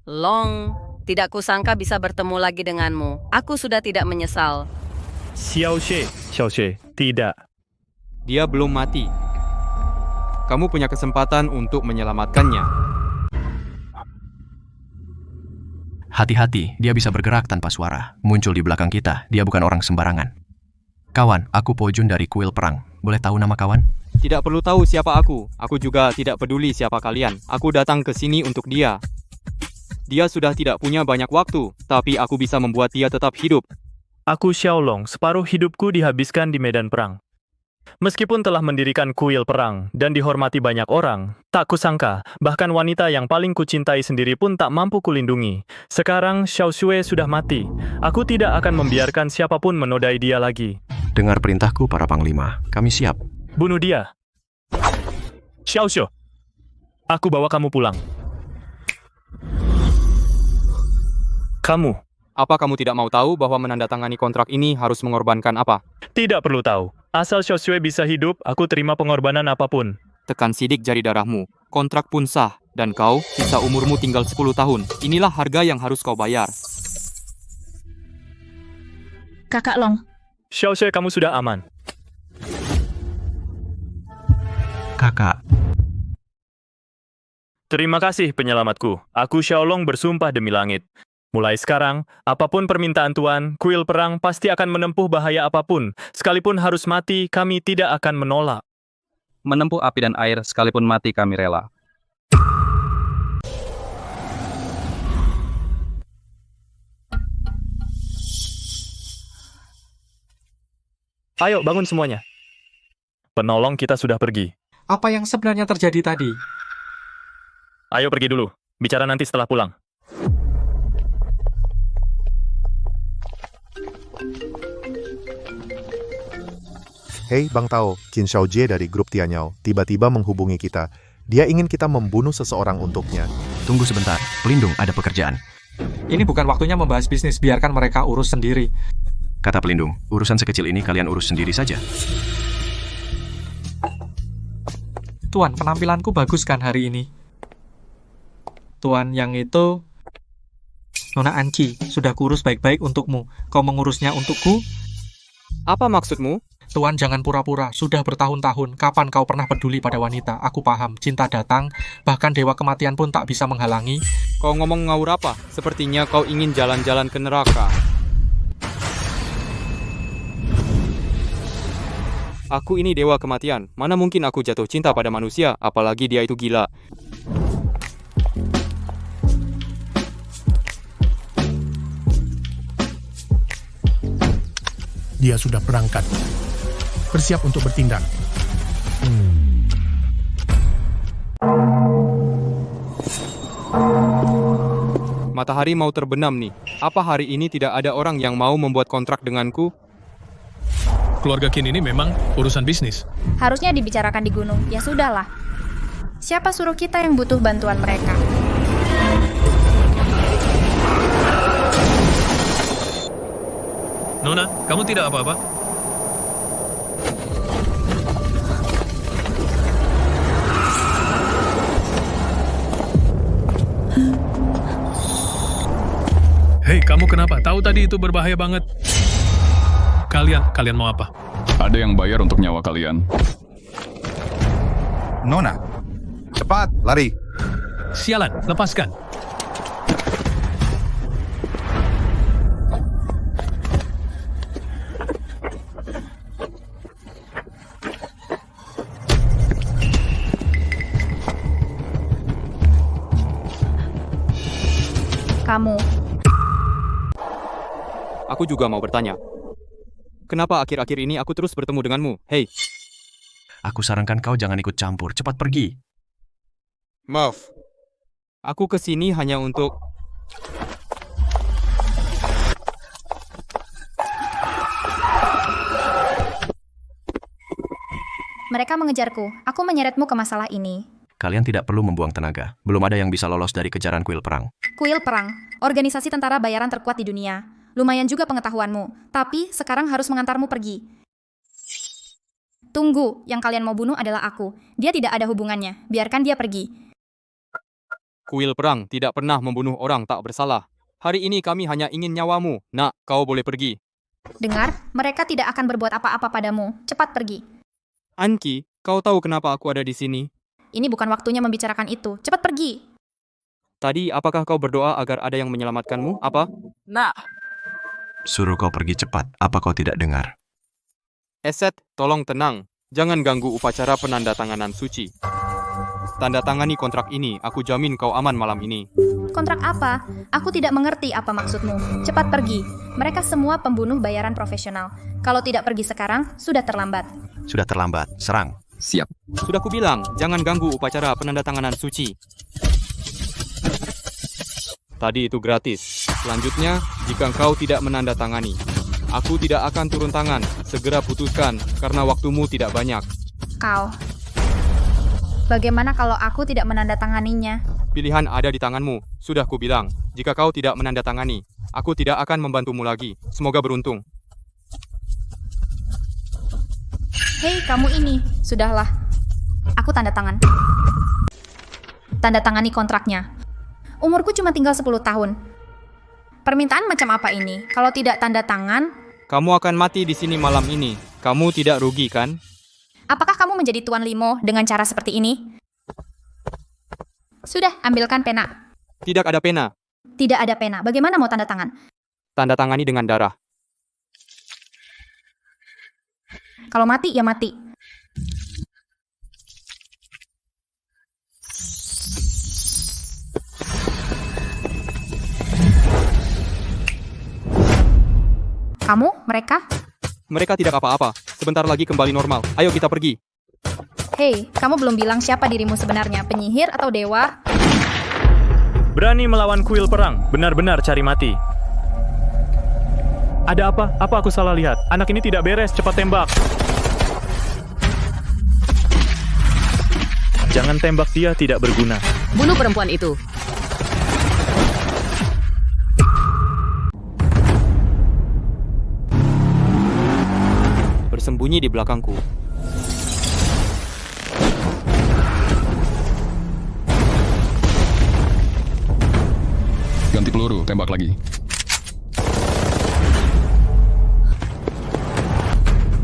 Long, tidak kusangka bisa bertemu lagi denganmu. Aku sudah tidak menyesal. Xiaoxue, tidak. Dia belum mati. Kamu punya kesempatan untuk menyelamatkannya. Hati-hati, dia bisa bergerak tanpa suara. Muncul di belakang kita, dia bukan orang sembarangan. Kawan, aku Po Jun dari Kuil Perang. Boleh tahu nama kawan? Tidak perlu tahu siapa aku. Aku juga tidak peduli siapa kalian. Aku datang ke sini untuk dia. Dia sudah tidak punya banyak waktu, tapi aku bisa membuat dia tetap hidup. Aku Xiaolong, separuh hidupku dihabiskan di medan perang. Meskipun telah mendirikan kuil perang dan dihormati banyak orang, tak kusangka bahkan wanita yang paling kucintai sendiri pun tak mampu kulindungi. Sekarang Xiao Xue sudah mati. Aku tidak akan membiarkan siapapun menodai dia lagi. Dengar perintahku para panglima, kami siap. Bunuh dia. Xiao Xue, aku bawa kamu pulang. Kamu. Apa kamu tidak mau tahu bahwa menandatangani kontrak ini harus mengorbankan apa? Tidak perlu tahu. Asal Xiao Xue bisa hidup, aku terima pengorbanan apapun. Tekan sidik jari darahmu. Kontrak pun sah. Dan kau, sisa umurmu tinggal 10 tahun. Inilah harga yang harus kau bayar. Kakak Long. Xiao Xue, kamu sudah aman. Kakak. Terima kasih penyelamatku. Aku Xiaolong bersumpah demi langit. Mulai sekarang, apapun permintaan Tuan, kuil perang pasti akan menempuh bahaya apapun. Sekalipun harus mati, kami tidak akan menolak. Menempuh api dan air, sekalipun mati kami rela. Ayo, bangun semuanya. Penolong kita sudah pergi. Apa yang sebenarnya terjadi tadi? Ayo pergi dulu. Bicara nanti setelah pulang. Hei Bang Tao, Qin Xiaojie dari grup Tianyao tiba-tiba menghubungi kita. Dia ingin kita membunuh seseorang untuknya. Tunggu sebentar, pelindung ada pekerjaan. Ini bukan waktunya membahas bisnis, biarkan mereka urus sendiri. Kata pelindung, urusan sekecil ini kalian urus sendiri saja. Tuan, penampilanku bagus kan hari ini? Tuan, yang itu... Nona Anki, sudah kurus baik-baik untukmu. Kau mengurusnya untukku? Apa maksudmu? Tuan, jangan pura-pura. Sudah bertahun-tahun. Kapan kau pernah peduli pada wanita? Aku paham. Cinta datang. Bahkan dewa kematian pun tak bisa menghalangi. Kau ngomong ngawur apa? Sepertinya kau ingin jalan-jalan ke neraka. Aku ini dewa kematian. Mana mungkin aku jatuh cinta pada manusia, apalagi dia itu gila. Dia sudah berangkat. Bersiap untuk bertindak. Matahari mau terbenam nih. Apa hari ini tidak ada orang yang mau membuat kontrak denganku? Keluarga Qin ini memang urusan bisnis. Harusnya dibicarakan di gunung. Ya sudahlah. Siapa suruh kita yang butuh bantuan mereka? Nona, kamu tidak apa-apa? Hei, kamu kenapa? Tahu tadi itu berbahaya banget. Kalian mau apa? Ada yang bayar untuk nyawa kalian. Nona, cepat, lari. Sialan, lepaskan. Kamu. Aku juga mau bertanya. Kenapa akhir-akhir ini aku terus bertemu denganmu? Hei. Aku sarankan kau jangan ikut campur. Cepat pergi. Maaf. Aku kesini hanya untuk... Mereka mengejarku. Aku menyeretmu ke masalah ini. Kalian tidak perlu membuang tenaga. Belum ada yang bisa lolos dari kejaran kuil perang. Kuil perang, organisasi tentara bayaran terkuat di dunia. Lumayan juga pengetahuanmu, tapi sekarang harus mengantarmu pergi. Tunggu, yang kalian mau bunuh adalah aku. Dia tidak ada hubungannya, biarkan dia pergi. Kuil perang tidak pernah membunuh orang tak bersalah. Hari ini kami hanya ingin nyawamu. Nak, kau boleh pergi. Dengar, mereka tidak akan berbuat apa-apa padamu. Cepat pergi. Anki, kau tahu kenapa aku ada di sini? Ini bukan waktunya membicarakan itu. Cepat pergi. Tadi, apakah kau berdoa agar ada yang menyelamatkanmu? Apa? Nak. Suruh kau pergi cepat. Apa kau tidak dengar? Eset, tolong tenang. Jangan ganggu upacara penandatanganan suci. Tanda tangani kontrak ini, aku jamin kau aman malam ini. Kontrak apa? Aku tidak mengerti apa maksudmu. Cepat pergi. Mereka semua pembunuh bayaran profesional. Kalau tidak pergi sekarang, sudah terlambat. Sudah terlambat, serang. Siap. Sudah kubilang, jangan ganggu upacara penandatanganan suci. Tadi itu gratis. Selanjutnya, jika engkau tidak menandatangani, aku tidak akan turun tangan. Segera putuskan, karena waktumu tidak banyak. Kau. Bagaimana kalau aku tidak menandatanganinya? Pilihan ada di tanganmu. Sudah kubilang, jika kau tidak menandatangani, aku tidak akan membantumu lagi. Semoga beruntung. Hei, kamu ini. Sudahlah. Aku tanda tangan. Tanda tangani kontraknya. Umurku cuma tinggal 10 tahun. Permintaan macam apa ini? Kalau tidak tanda tangan... Kamu akan mati di sini malam ini. Kamu tidak rugi, kan? Apakah kamu menjadi Tuan Limo dengan cara seperti ini? Sudah, ambilkan pena. Tidak ada pena. Tidak ada pena. Bagaimana mau tanda tangan? Tanda tangani dengan darah. Kalau mati, ya mati. Kamu? Mereka? Mereka tidak apa-apa. Sebentar lagi kembali normal. Ayo kita pergi. Hei, kamu belum bilang siapa dirimu sebenarnya, penyihir atau dewa? Berani melawan kuil perang, benar-benar cari mati. Ada apa? Apa aku salah lihat? Anak ini tidak beres, cepat tembak. Jangan tembak dia, tidak berguna. Bunuh perempuan itu. Bersembunyi di belakangku. Ganti peluru, tembak lagi.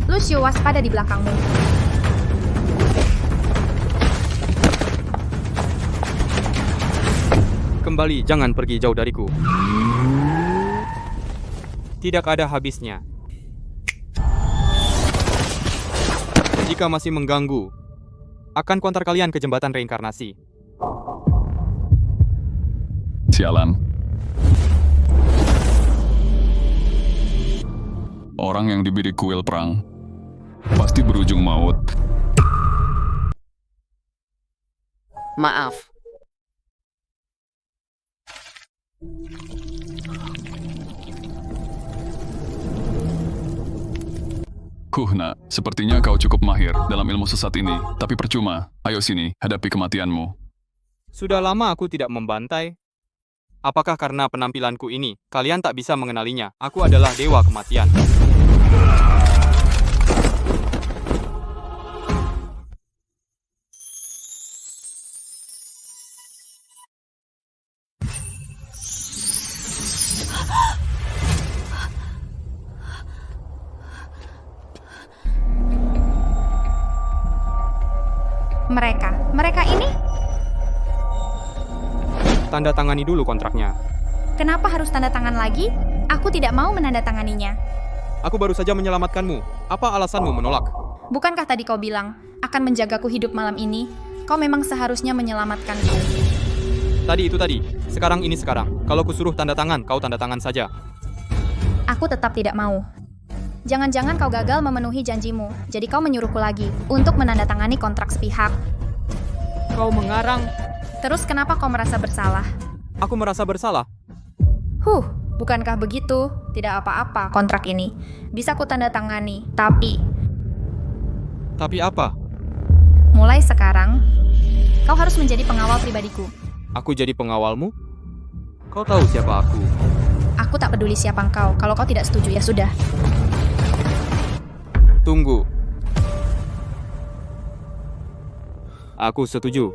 Lucio, waspada di belakangmu. Kembali, jangan pergi jauh dariku. Tidak ada habisnya. Jika masih mengganggu, akan kontar kalian ke jembatan reinkarnasi. Sialan. Orang yang dibidik kuil perang pasti berujung maut. Maaf. Kuhna, sepertinya kau cukup mahir dalam ilmu sesat ini, tapi percuma. Ayo sini, hadapi kematianmu. Sudah lama aku tidak membantai. Apakah karena penampilanku ini, kalian tak bisa mengenalinya? Aku adalah dewa kematian. Mereka ini? Tanda tangani dulu kontraknya. Kenapa harus tanda tangan lagi? Aku tidak mau menandatanganinya. Aku baru saja menyelamatkanmu. Apa alasanmu menolak? Bukankah tadi kau bilang akan menjagaku hidup malam ini? Kau memang seharusnya menyelamatkanku. Tadi itu tadi. Sekarang ini sekarang. Kalau kusuruh tanda tangan, kau tanda tangan saja. Aku tetap tidak mau. Jangan-jangan kau gagal memenuhi janjimu, jadi kau menyuruhku lagi untuk menandatangani kontrak sepihak. Kau mengarang. Terus kenapa kau merasa bersalah? Aku merasa bersalah. Bukankah begitu? Tidak apa-apa kontrak ini. Bisa ku tanda tangani, tapi... Tapi apa? Mulai sekarang, kau harus menjadi pengawal pribadiku. Aku jadi pengawalmu? Kau tahu siapa aku? Aku tak peduli siapa engkau. Kalau kau tidak setuju, ya sudah. Tunggu. Aku setuju.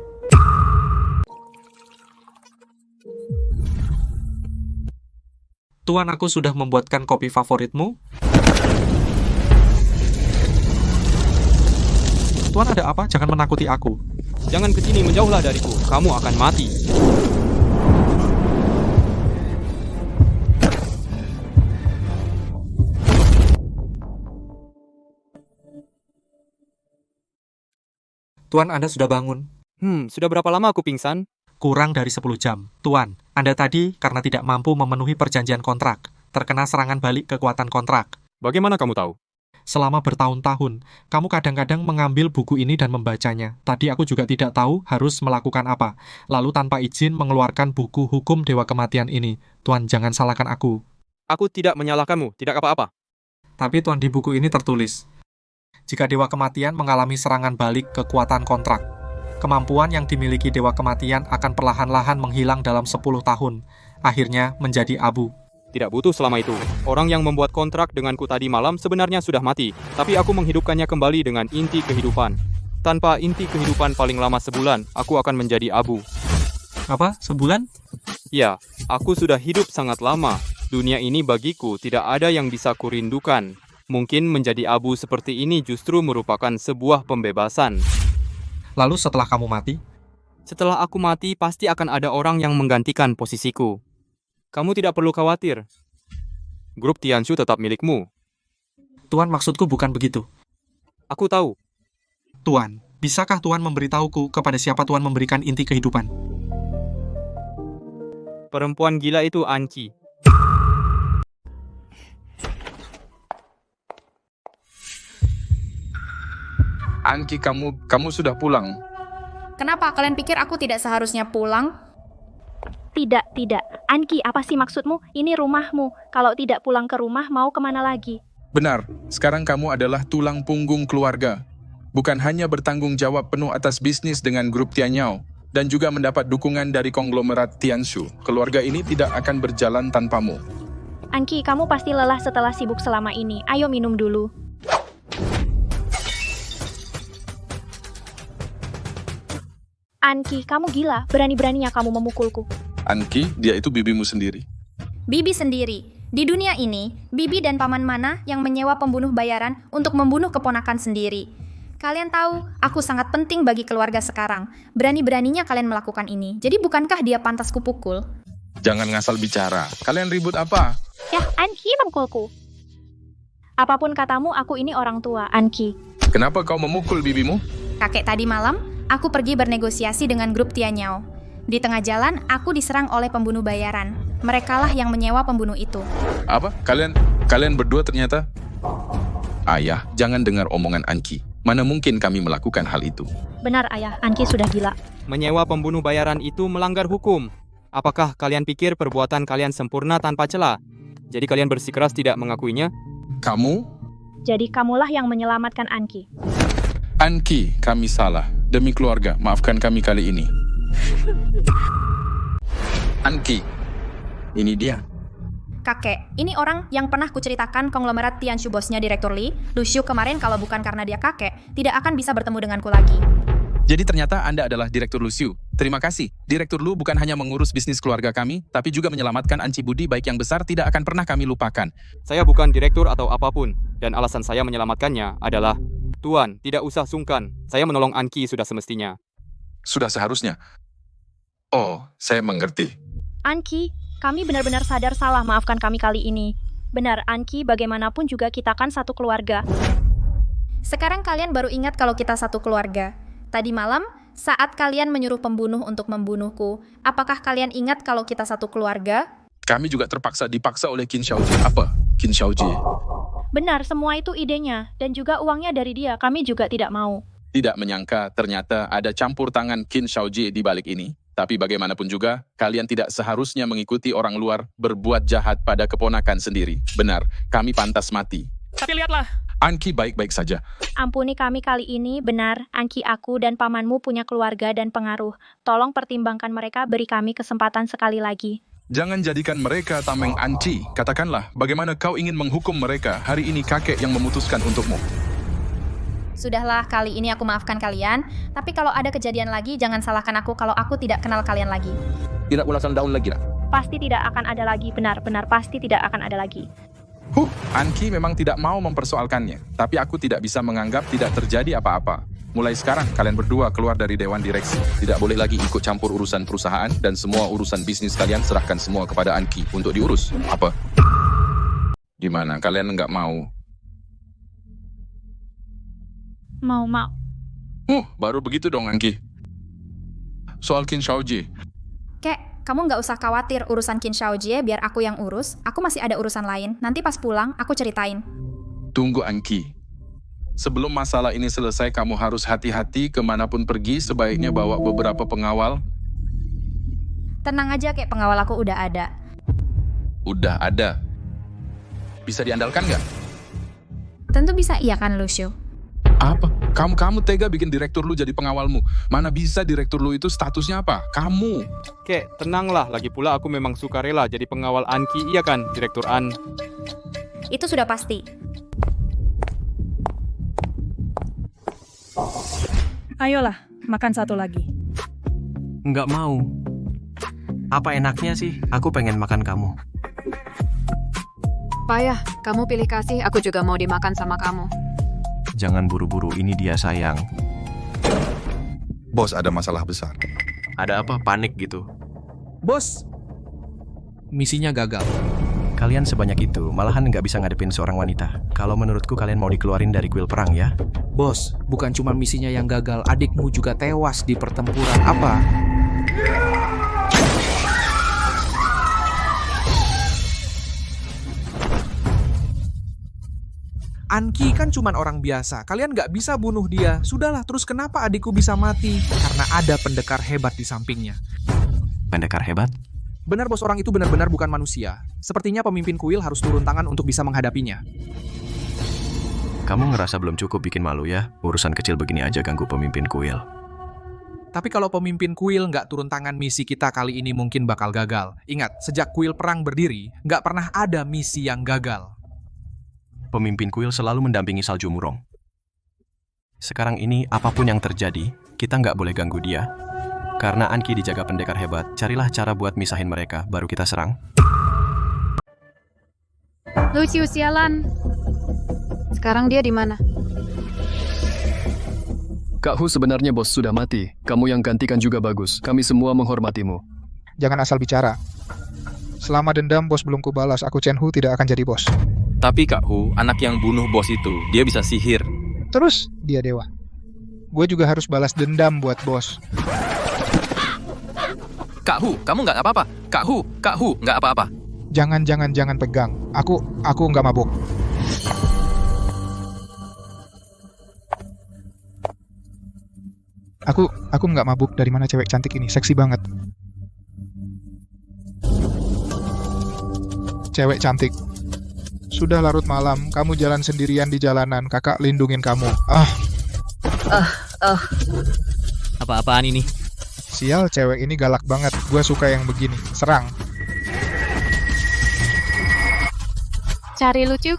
Tuan, aku sudah membuatkan kopi favoritmu. Tuan, ada apa? Jangan menakuti aku. Jangan kesini, menjauhlah dariku. Kamu akan mati. Tuan, Anda sudah bangun. Sudah berapa lama aku pingsan? Kurang dari 10 jam. Tuan, Anda tadi karena tidak mampu memenuhi perjanjian kontrak, terkena serangan balik kekuatan kontrak. Bagaimana kamu tahu? Selama bertahun-tahun, kamu kadang-kadang mengambil buku ini dan membacanya. Tadi aku juga tidak tahu harus melakukan apa. Lalu tanpa izin mengeluarkan buku hukum Dewa Kematian ini. Tuan, jangan salahkan aku. Aku tidak menyalahkanmu, tidak apa-apa. Tapi Tuan, di buku ini tertulis, jika Dewa Kematian mengalami serangan balik kekuatan kontrak, kemampuan yang dimiliki Dewa Kematian akan perlahan-lahan menghilang dalam 10 tahun, akhirnya menjadi abu. Tidak butuh selama itu. Orang yang membuat kontrak denganku tadi malam sebenarnya sudah mati, tapi aku menghidupkannya kembali dengan inti kehidupan. Tanpa inti kehidupan paling lama sebulan, aku akan menjadi abu. Apa? Sebulan? Ya, aku sudah hidup sangat lama. Dunia ini bagiku tidak ada yang bisa kurindukan. Mungkin menjadi abu seperti ini justru merupakan sebuah pembebasan. Lalu setelah kamu mati? Setelah aku mati, pasti akan ada orang yang menggantikan posisiku. Kamu tidak perlu khawatir. Grup Tianshu tetap milikmu. Tuan, maksudku bukan begitu. Aku tahu. Tuan, bisakah Tuan memberitahuku kepada siapa Tuan memberikan inti kehidupan? Perempuan gila itu Anki. Anki, kamu sudah pulang. Kenapa kalian pikir aku tidak seharusnya pulang? Tidak. Anki, apa sih maksudmu? Ini rumahmu. Kalau tidak pulang ke rumah, mau kemana lagi? Benar, sekarang kamu adalah tulang punggung keluarga. Bukan hanya bertanggung jawab penuh atas bisnis dengan grup Tianyao, dan juga mendapat dukungan dari konglomerat Tianshu. Keluarga ini tidak akan berjalan tanpamu. Anki, kamu pasti lelah setelah sibuk selama ini. Ayo minum dulu. Anki, kamu gila. Berani-beraninya kamu memukulku. Anki, dia itu bibimu sendiri. Bibi sendiri. Di dunia ini, Bibi dan paman mana yang menyewa pembunuh bayaran untuk membunuh keponakan sendiri. Kalian tahu, aku sangat penting bagi keluarga sekarang. Berani-beraninya kalian melakukan ini. Jadi bukankah dia pantas kupukul? Jangan ngasal bicara. Kalian ribut apa? Yah, Anki memukulku. Apapun katamu, aku ini orang tua, Anki. Kenapa kau memukul bibimu? Kakek tadi malam, aku pergi bernegosiasi dengan grup Tianyao. Di tengah jalan, aku diserang oleh pembunuh bayaran. Merekalah yang menyewa pembunuh itu. Apa? Kalian berdua ternyata? Ayah, jangan dengar omongan Anki. Mana mungkin kami melakukan hal itu? Benar, Ayah. Anki sudah gila. Menyewa pembunuh bayaran itu melanggar hukum. Apakah kalian pikir perbuatan kalian sempurna tanpa celah? Jadi kalian bersikeras tidak mengakuinya? Kamu? Jadi kamulah yang menyelamatkan Anki. Anki, kami salah. Demi keluarga, maafkan kami kali ini. Anki, ini dia. Kakek, ini orang yang pernah kuceritakan konglomerat Tianshu bosnya Direktur Lee, Luciu kemarin. Kalau bukan karena dia kakek, tidak akan bisa bertemu denganku lagi. Jadi ternyata Anda adalah Direktur Luciu. Terima kasih. Direktur Lu bukan hanya mengurus bisnis keluarga kami, tapi juga menyelamatkan Anci Budi baik yang besar tidak akan pernah kami lupakan. Saya bukan direktur atau apapun, dan alasan saya menyelamatkannya adalah, Tuan, tidak usah sungkan. Saya menolong Anki sudah semestinya. Sudah seharusnya. Oh, saya mengerti. Anki, kami benar-benar sadar salah, maafkan kami kali ini. Benar, Anki, bagaimanapun juga kita kan satu keluarga. Sekarang kalian baru ingat kalau kita satu keluarga. Tadi malam, saat kalian menyuruh pembunuh untuk membunuhku, apakah kalian ingat kalau kita satu keluarga? Kami juga dipaksa oleh Qin Xiaoji. Apa? Qin Xiaoji. Benar, semua itu idenya, dan juga uangnya dari dia, kami juga tidak mau. Tidak menyangka ternyata ada campur tangan Qin Xiaoji di balik ini. Tapi bagaimanapun juga, kalian tidak seharusnya mengikuti orang luar berbuat jahat pada keponakan sendiri. Benar, kami pantas mati. Tapi lihatlah. Anki baik-baik saja. Ampuni kami kali ini, benar, Anki, aku dan pamanmu punya keluarga dan pengaruh. Tolong pertimbangkan mereka, beri kami kesempatan sekali lagi. Jangan jadikan mereka tameng Anci. Katakanlah, bagaimana kau ingin menghukum mereka? Hari ini kakek yang memutuskan untukmu. Sudahlah, kali ini aku maafkan kalian. Tapi kalau ada kejadian lagi, jangan salahkan aku kalau aku tidak kenal kalian lagi. Tidak ulasan daun lagi, nak. Pasti tidak akan ada lagi, benar-benar pasti tidak akan ada lagi. Anki memang tidak mau mempersoalkannya. Tapi aku tidak bisa menganggap tidak terjadi apa-apa. Mulai sekarang, kalian berdua keluar dari Dewan Direksi. Tidak boleh lagi ikut campur urusan perusahaan, dan semua urusan bisnis kalian serahkan semua kepada Anki untuk diurus. Apa? Gimana? Kalian nggak mau? Mau. Baru begitu dong, Anki. soal Qin Shaojie. Kek, kamu nggak usah khawatir urusan Qin Shaojie, biar aku yang urus. Aku masih ada urusan lain. Nanti pas pulang, aku ceritain. Tunggu, Anki. Sebelum masalah ini selesai, kamu harus hati-hati kemanapun pergi, sebaiknya bawa beberapa pengawal. Tenang aja, Kek, pengawal aku udah ada. Udah ada. Bisa diandalkan nggak? Tentu bisa, iya kan, Lucio? Apa? Kamu tega bikin direktur lu jadi pengawalmu. Mana bisa direktur lu itu statusnya apa? Kamu. Kek, tenanglah. Lagi pula aku memang sukarela jadi pengawal Anki, iya kan, Direktur An? Itu sudah pasti. Ayolah, makan satu lagi. Nggak mau. Apa enaknya sih? Aku pengen makan kamu. Payah, kamu pilih kasih, aku juga mau dimakan sama kamu. Jangan buru-buru, ini dia sayang. Bos, ada masalah besar. Ada apa? Panik gitu. Bos, misinya gagal. Kalian sebanyak itu, malahan nggak bisa ngadepin seorang wanita. Kalau menurutku kalian mau dikeluarin dari kuil perang ya? Bos, bukan cuma misinya yang gagal, adikmu juga tewas di pertempuran. Apa? Anki kan cuma orang biasa, kalian nggak bisa bunuh dia. Sudahlah, terus kenapa adikku bisa mati? Karena ada pendekar hebat di sampingnya. Pendekar hebat? Benar bos, orang itu benar-benar bukan manusia. Sepertinya pemimpin kuil harus turun tangan untuk bisa menghadapinya. Kamu ngerasa belum cukup bikin malu ya? Urusan kecil begini aja ganggu pemimpin kuil. Tapi kalau pemimpin kuil nggak turun tangan, misi kita kali ini mungkin bakal gagal. Ingat, sejak kuil perang berdiri, nggak pernah ada misi yang gagal. Pemimpin kuil selalu mendampingi Salju Murong. Sekarang ini, apapun yang terjadi, kita nggak boleh ganggu dia. Karena Anki dijaga pendekar hebat, carilah cara buat misahin mereka, baru kita serang. Lucio, sialan. Sekarang dia di mana? Kak Hu, sebenarnya bos sudah mati. Kamu yang gantikan juga bagus. Kami semua menghormatimu. Jangan asal bicara. Selama dendam bos belum kubalas, aku Chen Hu tidak akan jadi bos. Tapi Kak Hu, anak yang bunuh bos itu, dia bisa sihir. Terus, dia dewa. Gue juga harus balas dendam buat bos. Kak Hu, kamu nggak apa-apa. Kak Hu, nggak apa-apa. Jangan pegang. Aku nggak mabuk. Aku nggak mabuk. Dari mana cewek cantik ini? Seksi banget. Cewek cantik. Sudah larut malam, kamu jalan sendirian di jalanan. Kakak lindungin kamu. Apa-apaan ini? Sial, cewek ini galak banget. Gue suka yang begini. Serang. Cari Lucio.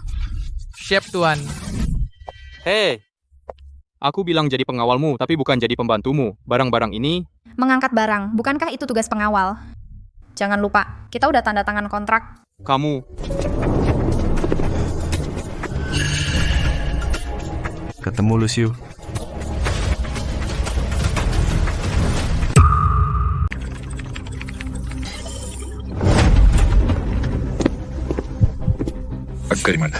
Siap, Tuan. Hei, aku bilang jadi pengawalmu, tapi bukan jadi pembantumu. Barang-barang ini... Mengangkat barang, bukankah itu tugas pengawal? Jangan lupa, kita udah tanda tangan kontrak. Kamu... Ketemu Lucio. Bagaimana?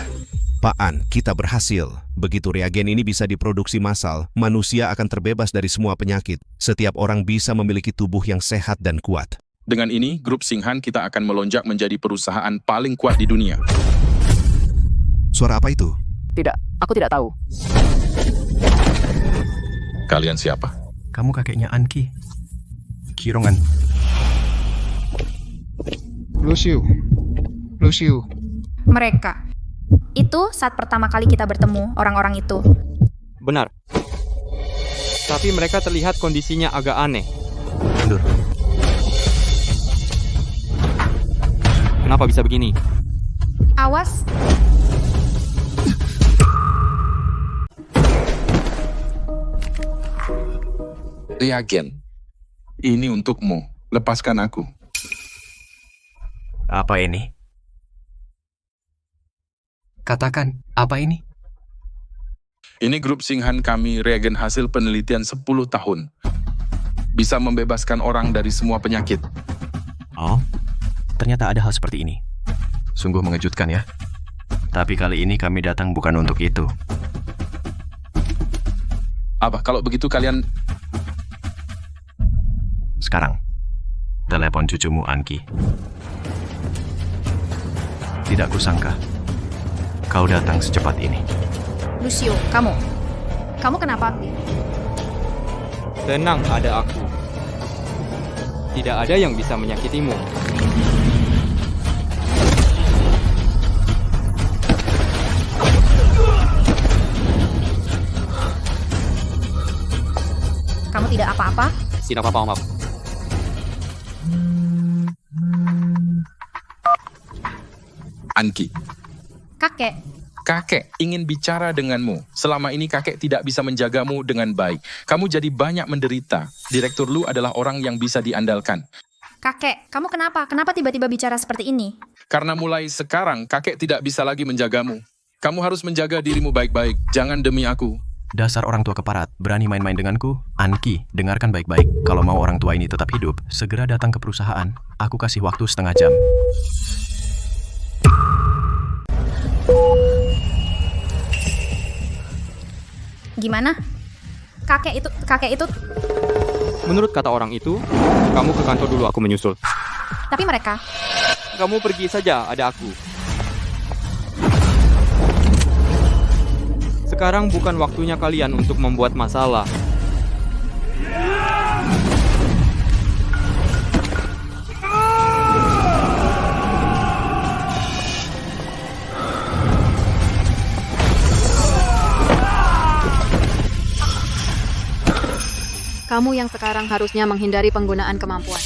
Pak An, kita berhasil. Begitu reagen ini bisa diproduksi massal, manusia akan terbebas dari semua penyakit. Setiap orang bisa memiliki tubuh yang sehat dan kuat. Dengan ini, grup Singhan kita akan melonjak menjadi perusahaan paling kuat di dunia. Suara apa itu? Tidak, aku tidak tahu. Kalian siapa? Kamu kakeknya Anki. Kirongan. Lucio. Mereka. Itu saat pertama kali kita bertemu, orang-orang itu. Benar. Tapi mereka terlihat kondisinya agak aneh. Mundur. Kenapa bisa begini? Awas. Reagen. Ini untukmu. Lepaskan aku. Apa ini? Katakan, apa ini? Ini grup Singhan kami, reagen hasil penelitian 10 tahun. Bisa membebaskan orang dari semua penyakit. Oh, ternyata ada hal seperti ini. Sungguh mengejutkan ya. Tapi kali ini kami datang bukan untuk itu. Apa, kalau begitu kalian... sekarang. Telepon cucumu Anki. Tidak kusangka kau datang secepat ini. Lucio, kamu kenapa? Tenang, ada aku. Tidak ada yang bisa menyakitimu. Kamu tidak apa-apa? Tidak apa-apa, maaf. Anki, kakek ingin bicara denganmu. Selama ini kakek tidak bisa menjagamu dengan baik. Kamu jadi banyak menderita. Direktur Lu adalah orang yang bisa diandalkan. Kakek, kamu kenapa? Kenapa tiba-tiba bicara seperti ini? Karena mulai sekarang kakek tidak bisa lagi menjagamu. Kamu harus menjaga dirimu baik-baik. Jangan demi aku. Dasar orang tua keparat, berani main-main denganku? Anki, dengarkan baik-baik. Kalau mau orang tua ini tetap hidup, segera datang ke perusahaan. Aku kasih waktu setengah jam. Gimana? Kakek itu... Menurut kata orang itu, kamu ke kantor dulu, aku menyusul. Tapi mereka... Kamu pergi saja, ada aku. Sekarang bukan waktunya kalian untuk membuat masalah. Kamu yang sekarang harusnya menghindari penggunaan kemampuan.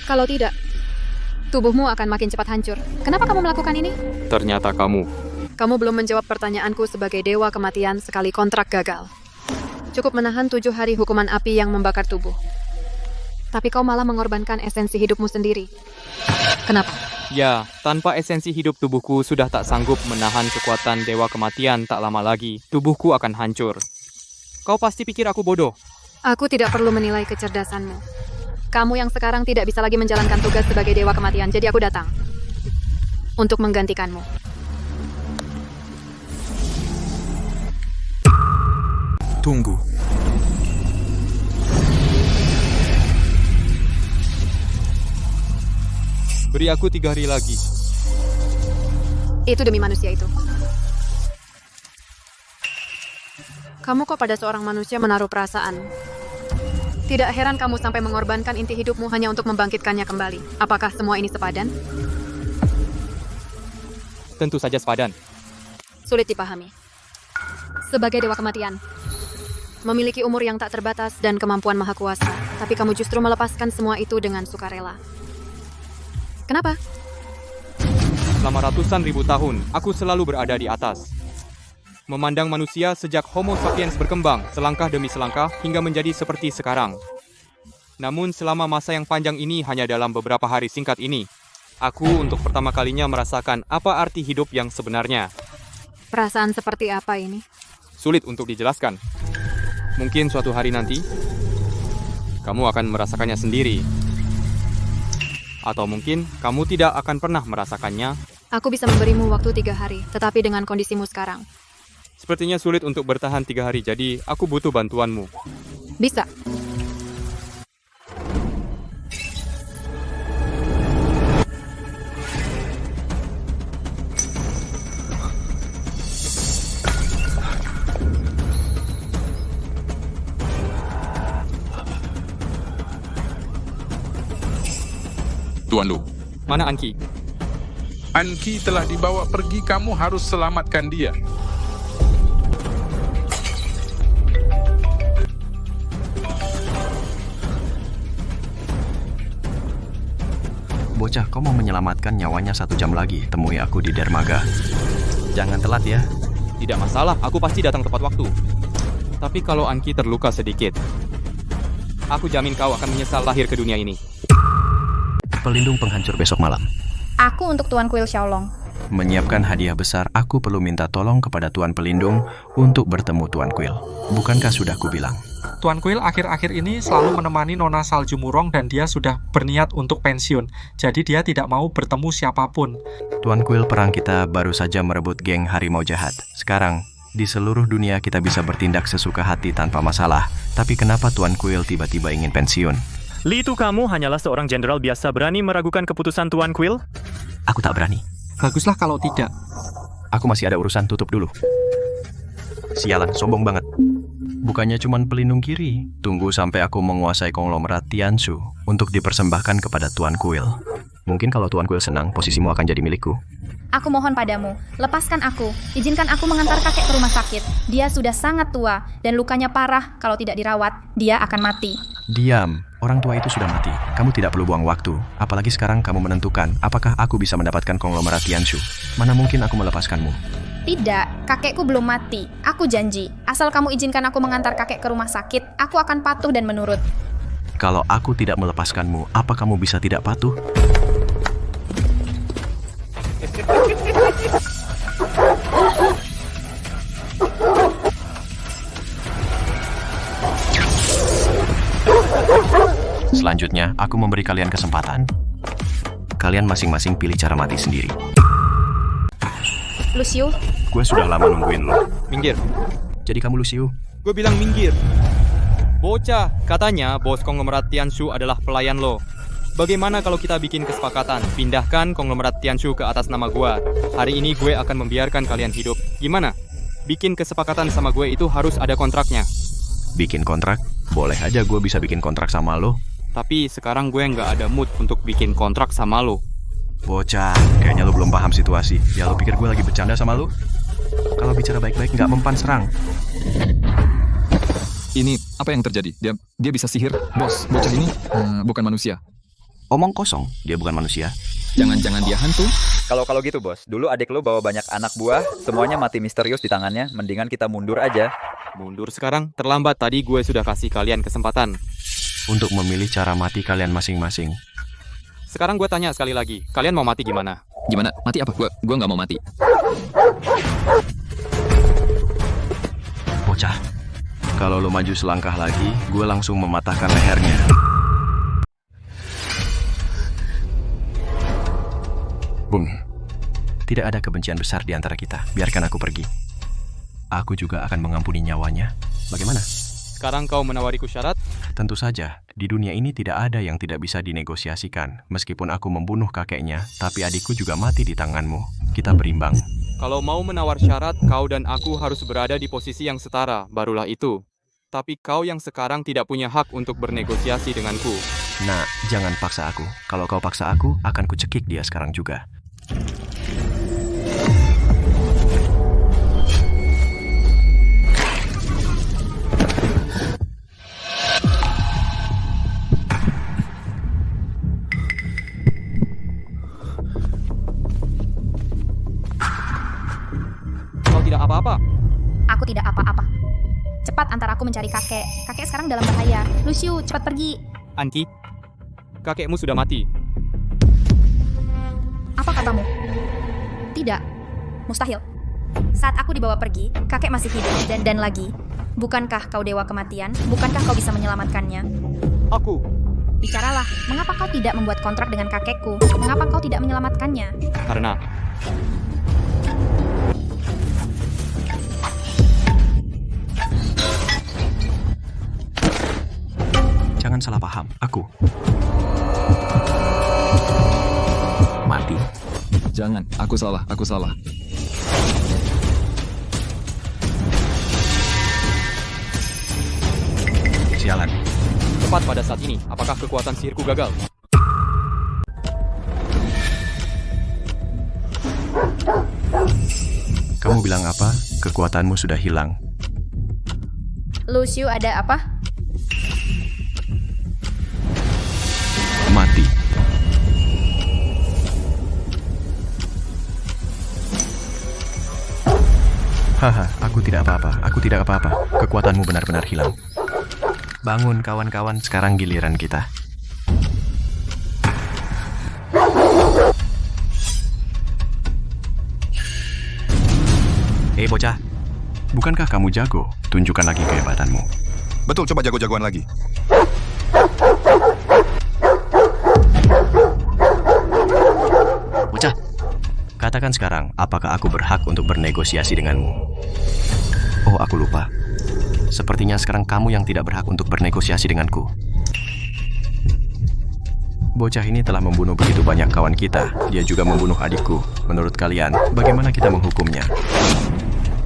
Kalau tidak, tubuhmu akan makin cepat hancur. Kenapa kamu melakukan ini? Ternyata kamu. Kamu belum menjawab pertanyaanku sebagai dewa kematian sekali kontrak gagal. Cukup menahan 7 hari hukuman api yang membakar tubuh. Tapi kau malah mengorbankan esensi hidupmu sendiri. Kenapa? Ya, tanpa esensi hidup tubuhku sudah tak sanggup menahan kekuatan dewa kematian tak lama lagi. Tubuhku akan hancur. Kau pasti pikir aku bodoh. Aku tidak perlu menilai kecerdasanmu. Kamu yang sekarang tidak bisa lagi menjalankan tugas sebagai dewa kematian, jadi aku datang untuk menggantikanmu. Tunggu. Beri aku 3 hari lagi. Itu demi manusia itu. Kamu kok pada seorang manusia menaruh perasaan? Tidak heran kamu sampai mengorbankan inti hidupmu hanya untuk membangkitkannya kembali. Apakah semua ini sepadan? Tentu saja sepadan. Sulit dipahami. Sebagai dewa kematian, memiliki umur yang tak terbatas dan kemampuan maha kuasa, tapi kamu justru melepaskan semua itu dengan sukarela. Kenapa? Selama ratusan ribu tahun, aku selalu berada di atas. Memandang manusia sejak Homo sapiens berkembang, selangkah demi selangkah, hingga menjadi seperti sekarang. Namun selama masa yang panjang ini hanya dalam beberapa hari singkat ini, aku untuk pertama kalinya merasakan apa arti hidup yang sebenarnya. Perasaan seperti apa ini? Sulit untuk dijelaskan. Mungkin suatu hari nanti, kamu akan merasakannya sendiri. Atau mungkin kamu tidak akan pernah merasakannya. Aku bisa memberimu waktu 3 hari, tetapi dengan kondisimu sekarang. Sepertinya sulit untuk bertahan 3 hari, jadi aku butuh bantuanmu. Bisa. Tuan Lu. Mana Anki? Anki telah dibawa pergi, kamu harus selamatkan dia. Bocah, kau mau menyelamatkan nyawanya 1 jam lagi. Temui aku di dermaga. Jangan telat ya. Tidak masalah, aku pasti datang tepat waktu. Tapi kalau Anki terluka sedikit, aku jamin kau akan menyesal lahir ke dunia ini. Pelindung penghancur besok malam. Aku untuk Tuan Kuil Xiaolong. Menyiapkan hadiah besar, aku perlu minta tolong kepada Tuan Pelindung untuk bertemu Tuan Kuil. Bukankah sudah kubilang? Tuan Kuil akhir-akhir ini selalu menemani Nona Salju Murong dan dia sudah berniat untuk pensiun. Jadi dia tidak mau bertemu siapapun. Tuan Kuil, perang kita baru saja merebut geng harimau jahat. Sekarang, di seluruh dunia kita bisa bertindak sesuka hati tanpa masalah. Tapi kenapa Tuan Kuil tiba-tiba ingin pensiun? Li, itu kamu hanyalah seorang jenderal biasa berani meragukan keputusan Tuan Quill? Aku tak berani. Baguslah kalau tidak. Aku masih ada urusan, tutup dulu. Sialan, sombong banget. Bukannya cuman pelindung kiri. Tunggu sampai aku menguasai konglomerat Tianshu untuk dipersembahkan kepada Tuan Quill. Mungkin kalau Tuan Quill senang, posisimu akan jadi milikku. Aku mohon padamu, lepaskan aku. Izinkan aku mengantar kakek ke rumah sakit. Dia sudah sangat tua dan lukanya parah. Kalau tidak dirawat, dia akan mati. Diam, orang tua itu sudah mati. Kamu tidak perlu buang waktu. Apalagi sekarang kamu menentukan apakah aku bisa mendapatkan konglomerat Tianshu. Mana mungkin aku melepaskanmu. Tidak, kakekku belum mati. Aku janji, asal kamu izinkan aku mengantar kakek ke rumah sakit, aku akan patuh dan menurut. Kalau aku tidak melepaskanmu, apa kamu bisa tidak patuh? Selanjutnya, aku memberi kalian kesempatan. Kalian masing-masing pilih cara mati sendiri. Lucio, Gue sudah lama nungguin lo. Minggir. Jadi kamu Lucio? Gue bilang minggir. Bocah, katanya bos konglomerat Tianshu adalah pelayan lo. Bagaimana kalau kita bikin kesepakatan, pindahkan konglomerat Tianshu ke atas nama gue. Hari ini gue akan membiarkan kalian hidup. Gimana? Bikin kesepakatan sama gue itu harus ada kontraknya. Bikin kontrak? Boleh aja gue bisa bikin kontrak sama lo. Tapi sekarang gue nggak ada mood untuk bikin kontrak sama lo. Bocah, kayaknya lo belum paham situasi. Ya lo pikir gue lagi bercanda sama lo? Kalau bicara baik-baik nggak mempan serang. Ini apa yang terjadi? Dia bisa sihir? Bos, bocah ini bukan manusia. Omong kosong, dia bukan manusia. Jangan-jangan dia hantu? Kalau gitu bos, dulu adik lo bawa banyak anak buah, semuanya mati misterius di tangannya, mendingan kita mundur aja. Mundur sekarang? Terlambat, tadi gue sudah kasih kalian kesempatan. Untuk memilih cara mati kalian masing-masing. Sekarang gue tanya sekali lagi, kalian mau mati gimana? Gimana? Mati apa? Gue nggak mau mati. Bocah, kalau lo maju selangkah lagi, gue langsung mematahkan lehernya. Bung, tidak ada kebencian besar di antara kita. Biarkan aku pergi. Aku juga akan mengampuni nyawanya. Bagaimana? Sekarang kau menawariku syarat? Tentu saja, di dunia ini tidak ada yang tidak bisa dinegosiasikan. Meskipun aku membunuh kakeknya, tapi adikku juga mati di tanganmu. Kita berimbang. Kalau mau menawar syarat, kau dan aku harus berada di posisi yang setara, barulah itu. Tapi kau yang sekarang tidak punya hak untuk bernegosiasi denganku. Nah, jangan paksa aku. Kalau kau paksa aku, akan kucekik dia sekarang juga. Kau tidak apa-apa. Aku tidak apa-apa. Cepat antar aku mencari kakek. Kakek sekarang dalam bahaya. Lucio, cepat pergi. Anki, kakekmu sudah mati. Apa katamu? Tidak. Mustahil. Saat aku dibawa pergi, kakek masih hidup dan lagi. Bukankah kau dewa kematian? Bukankah kau bisa menyelamatkannya? Aku. Bicaralah, mengapa kau tidak membuat kontrak dengan kakekku? Mengapa kau tidak menyelamatkannya? Karena Jangan salah paham, aku mati. Jangan, aku salah. Sialan. Tepat pada saat ini, apakah kekuatan sihirku gagal? Kamu bilang apa? Kekuatanmu sudah hilang. Lucio, ada apa? Mati. Haha, aku tidak apa-apa. Kekuatanmu benar-benar hilang. Bangun kawan-kawan, sekarang giliran kita. Hei bocah, bukankah kamu jago? Tunjukkan lagi kehebatanmu. Betul, coba jago-jagoan lagi. Bocah, katakan sekarang, apakah aku berhak untuk bernegosiasi denganmu? Oh, aku lupa. Sepertinya sekarang kamu yang tidak berhak untuk bernegosiasi denganku. Bocah ini telah membunuh begitu banyak kawan kita. Dia juga membunuh adikku. Menurut kalian, bagaimana kita menghukumnya?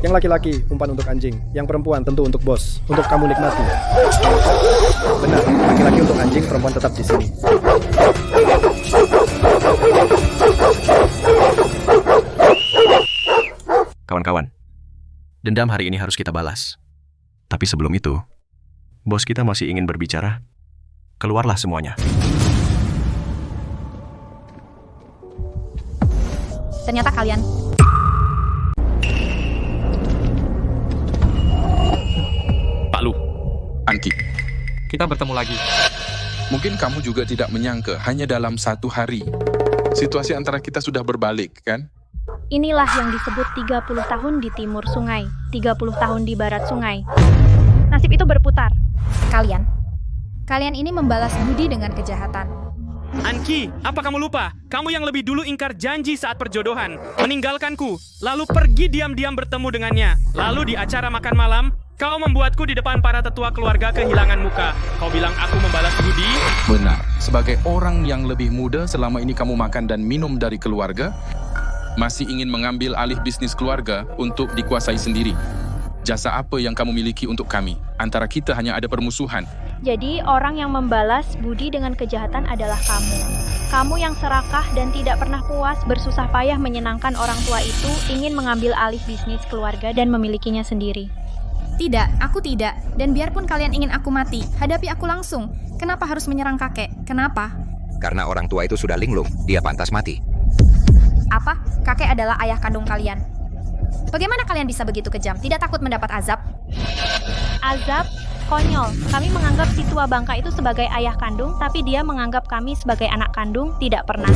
Yang laki-laki umpan untuk anjing, yang perempuan tentu untuk bos, untuk kamu nikmati. Benar, laki-laki untuk anjing, perempuan tetap di sini. Kawan-kawan, dendam hari ini harus kita balas. Tapi sebelum itu, bos kita masih ingin berbicara. Keluarlah semuanya. Ternyata kalian... Pak Lu. Anki. Kita bertemu lagi. Mungkin kamu juga tidak menyangka hanya dalam 1 hari. Situasi antara kita sudah berbalik, kan? Inilah yang disebut 30 tahun di timur sungai, 30 tahun di barat sungai. Nasib itu berputar. Kalian ini membalas budi dengan kejahatan. Anki, apa kamu lupa? Kamu yang lebih dulu ingkar janji saat perjodohan, meninggalkanku, lalu pergi diam-diam bertemu dengannya. Lalu di acara makan malam, kau membuatku di depan para tetua keluarga kehilangan muka. Kau bilang aku membalas budi? Benar. Sebagai orang yang lebih muda, selama ini kamu makan dan minum dari keluarga, masih ingin mengambil alih bisnis keluarga untuk dikuasai sendiri. Jasa apa yang kamu miliki untuk kami? Antara kita hanya ada permusuhan. Jadi orang yang membalas budi dengan kejahatan adalah kamu. Kamu yang serakah dan tidak pernah puas bersusah payah menyenangkan orang tua itu ingin mengambil alih bisnis keluarga dan memilikinya sendiri. Tidak, aku tidak. Dan biarpun kalian ingin aku mati, hadapi aku langsung. Kenapa harus menyerang kakek? Kenapa? Karena orang tua itu sudah linglung, dia pantas mati. Apa? Kakek adalah ayah kandung kalian. Bagaimana kalian bisa begitu kejam? Tidak takut mendapat azab? Azab? Konyol. Kami menganggap si tua bangka itu sebagai ayah kandung, tapi dia menganggap kami sebagai anak kandung. Tidak pernah.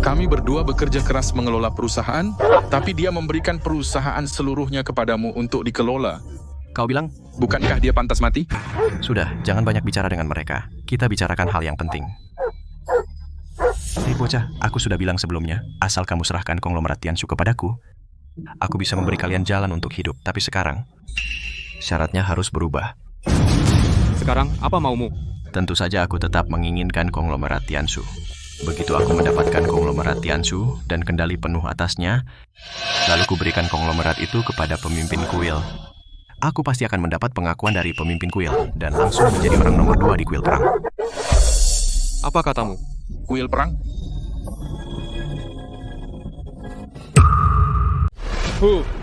Kami berdua bekerja keras mengelola perusahaan, tapi dia memberikan perusahaan seluruhnya kepadamu untuk dikelola. Kau bilang? Bukankah dia pantas mati? Sudah, jangan banyak bicara dengan mereka. Kita bicarakan hal yang penting. Hei bocah, aku sudah bilang sebelumnya, asal kamu serahkan konglomerat Tianshu kepadaku, aku bisa memberi kalian jalan untuk hidup. Tapi sekarang, syaratnya harus berubah. Sekarang, apa maumu? Tentu saja aku tetap menginginkan konglomerat Tianshu. Begitu aku mendapatkan konglomerat Tianshu dan kendali penuh atasnya, lalu kuberikan konglomerat itu kepada pemimpin kuil. Aku pasti akan mendapat pengakuan dari pemimpin kuil dan langsung menjadi orang nomor 2 di kuil perang. Apa katamu? Kuil perang?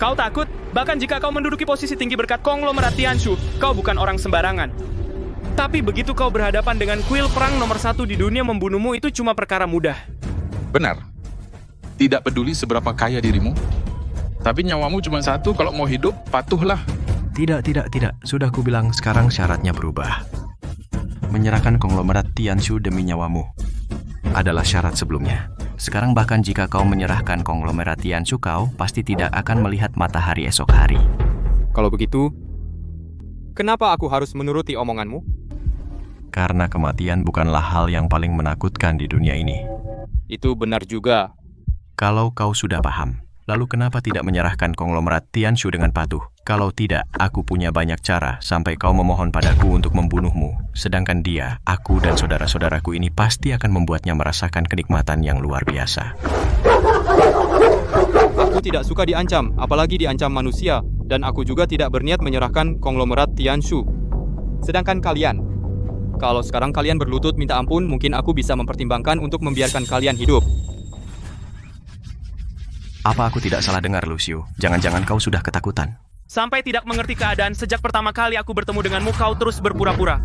Kau takut? Bahkan jika kau menduduki posisi tinggi berkat konglomerat Tianshu, kau bukan orang sembarangan. Tapi begitu kau berhadapan dengan kuil perang nomor 1 di dunia, membunuhmu itu cuma perkara mudah. Benar. Tidak peduli seberapa kaya dirimu, tapi nyawamu cuma 1, kalau mau hidup, patuhlah. Tidak. Sudah kubilang sekarang syaratnya berubah. Menyerahkan konglomerat Tianshu demi nyawamu adalah syarat sebelumnya. Sekarang bahkan jika kau menyerahkan konglomerat Tianshu, kau pasti tidak akan melihat matahari esok hari. Kalau begitu, kenapa aku harus menuruti omonganmu? Karena kematian bukanlah hal yang paling menakutkan di dunia ini. Itu benar juga. Kalau kau sudah paham, lalu kenapa tidak menyerahkan konglomerat Tianshu dengan patuh? Kalau tidak, aku punya banyak cara sampai kau memohon padaku untuk membunuhmu. Sedangkan dia, aku dan saudara-saudaraku ini pasti akan membuatnya merasakan kenikmatan yang luar biasa. Aku tidak suka diancam, apalagi diancam manusia. Dan aku juga tidak berniat menyerahkan konglomerat Tianshu. Sedangkan kalian, kalau sekarang kalian berlutut minta ampun, mungkin aku bisa mempertimbangkan untuk membiarkan kalian hidup. Apa aku tidak salah dengar, Lucio? Jangan-jangan kau sudah ketakutan. Sampai tidak mengerti keadaan, sejak pertama kali aku bertemu denganmu, kau terus berpura-pura.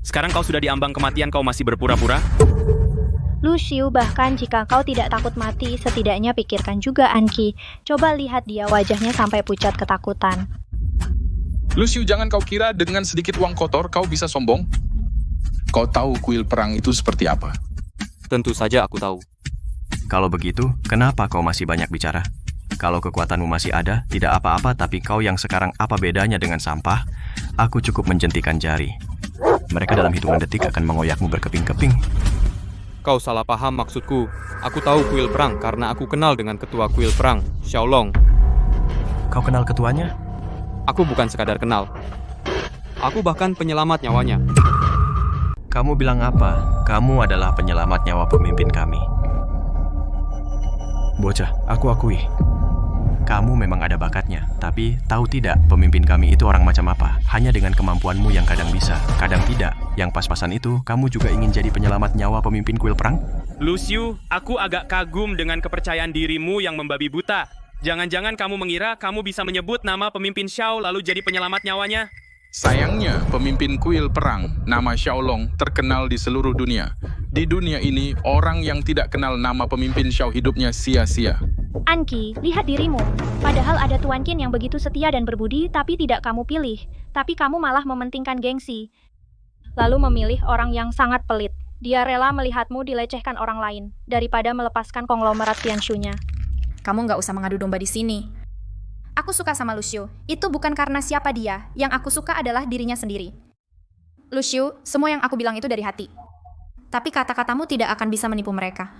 Sekarang kau sudah diambang kematian, kau masih berpura-pura? Lucio, bahkan jika kau tidak takut mati, setidaknya pikirkan juga Anki. Coba lihat dia, wajahnya sampai pucat ketakutan. Lucio, jangan kau kira dengan sedikit uang kotor kau bisa sombong. Kau tahu kuil perang itu seperti apa? Tentu saja aku tahu. Kalau begitu, kenapa kau masih banyak bicara? Kalau kekuatanmu masih ada, tidak apa-apa, tapi kau yang sekarang apa bedanya dengan sampah? Aku cukup menjentikan jari. Mereka dalam hitungan detik akan mengoyakmu berkeping-keping. Kau salah paham maksudku. Aku tahu kuil perang karena aku kenal dengan ketua kuil perang, Xiaolong. Kau kenal ketuanya? Aku bukan sekadar kenal. Aku bahkan penyelamat nyawanya. Kamu bilang apa? Kamu adalah penyelamat nyawa pemimpin kami. Bocah, aku akui. Kamu memang ada bakatnya, tapi tahu tidak pemimpin kami itu orang macam apa? Hanya dengan kemampuanmu yang kadang bisa, kadang tidak. Yang pas-pasan itu, kamu juga ingin jadi penyelamat nyawa pemimpin kuil perang? Lucius, aku agak kagum dengan kepercayaan dirimu yang membabi buta. Jangan-jangan kamu mengira kamu bisa menyebut nama pemimpin Xiao lalu jadi penyelamat nyawanya? Sayangnya, pemimpin kuil perang, nama Xiaolong, terkenal di seluruh dunia. Di dunia ini, orang yang tidak kenal nama pemimpin Xiao hidupnya sia-sia. Anki, lihat dirimu. Padahal ada Tuan Qin yang begitu setia dan berbudi, tapi tidak kamu pilih. Tapi kamu malah mementingkan gengsi. Lalu memilih orang yang sangat pelit. Dia rela melihatmu dilecehkan orang lain, daripada melepaskan konglomerat Tianshu-nya. Kamu nggak usah mengadu domba di sini. Aku suka sama Lucius. Itu bukan karena siapa dia. Yang aku suka adalah dirinya sendiri. Lucius, semua yang aku bilang itu dari hati. Tapi kata-katamu tidak akan bisa menipu mereka.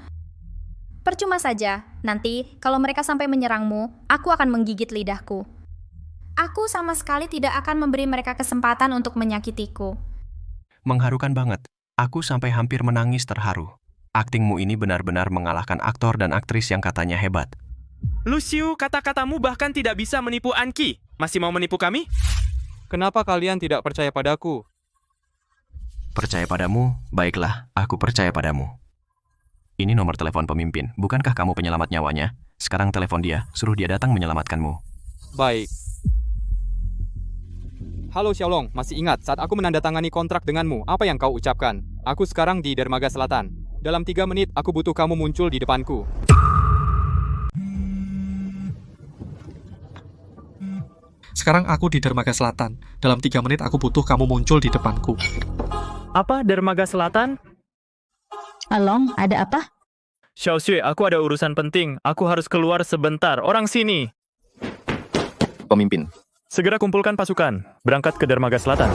Percuma saja, nanti kalau mereka sampai menyerangmu, aku akan menggigit lidahku. Aku sama sekali tidak akan memberi mereka kesempatan untuk menyakitiku. Mengharukan banget. Aku sampai hampir menangis terharu. Aktingmu ini benar-benar mengalahkan aktor dan aktris yang katanya hebat. Lucius, kata-katamu bahkan tidak bisa menipu Anki. Masih mau menipu kami? Kenapa kalian tidak percaya padaku? Percaya padamu? Baiklah, aku percaya padamu. Ini nomor telepon pemimpin. Bukankah kamu penyelamat nyawanya? Sekarang telepon dia, suruh dia datang menyelamatkanmu. Baik. Halo Xiaolong, masih ingat saat aku menandatangani kontrak denganmu, apa yang kau ucapkan? Aku sekarang di Dermaga Selatan. Dalam 3 menit, aku butuh kamu muncul di depanku. Sekarang aku di Dermaga Selatan. Dalam 3 menit aku butuh kamu muncul di depanku. Apa Dermaga Selatan? Along, ada apa? Xiao Xue, aku ada urusan penting. Aku harus keluar sebentar. Orang sini. Pemimpin. Segera kumpulkan pasukan. Berangkat ke Dermaga Selatan.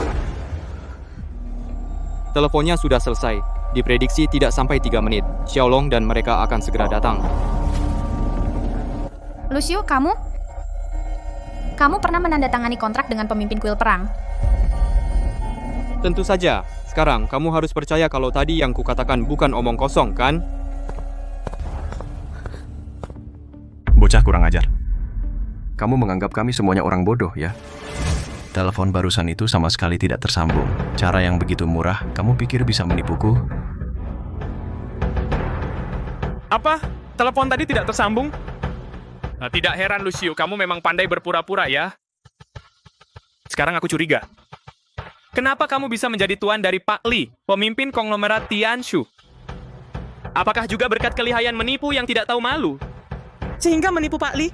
Teleponnya sudah selesai. Diprediksi tidak sampai 3 menit. Xiaolong dan mereka akan segera datang. Lucius, kamu? Kamu pernah menandatangani kontrak dengan pemimpin kuil perang? Tentu saja. Sekarang, kamu harus percaya kalau tadi yang kukatakan bukan omong kosong, kan? Bocah kurang ajar. Kamu menganggap kami semuanya orang bodoh, ya? Telepon barusan itu sama sekali tidak tersambung. Cara yang begitu murah, kamu pikir bisa menipuku? Apa? Telepon tadi tidak tersambung? Nah, tidak heran, Lucius. Kamu memang pandai berpura-pura, ya? Sekarang aku curiga. Kenapa kamu bisa menjadi tuan dari Pak Li, pemimpin konglomerat Tianshu? Apakah juga berkat kelihayan menipu yang tidak tahu malu? Sehingga menipu Pak Li?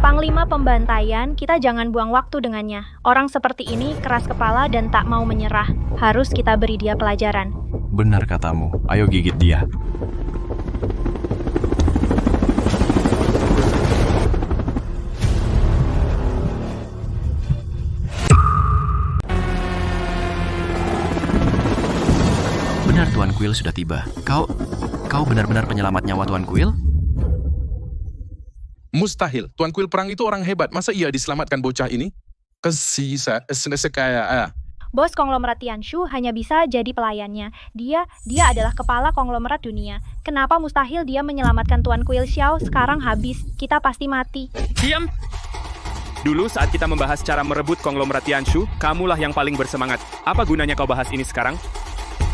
Panglima pembantaian, kita jangan buang waktu dengannya. Orang seperti ini keras kepala dan tak mau menyerah. Harus kita beri dia pelajaran. Benar katamu. Ayo gigit dia. Benar, Tuan Kuil sudah tiba. Kau benar-benar penyelamat nyawa Tuan Kuil? Mustahil. Tuan kuil perang itu orang hebat. Masa ia diselamatkan bocah ini? Bos konglomerat Tianshu hanya bisa jadi pelayannya. Dia adalah kepala konglomerat dunia. Kenapa mustahil dia menyelamatkan Tuan Kuil Xiao? Sekarang habis. Kita pasti mati. Diam! Dulu saat kita membahas cara merebut konglomerat Tianshu, kamulah yang paling bersemangat. Apa gunanya kau bahas ini sekarang?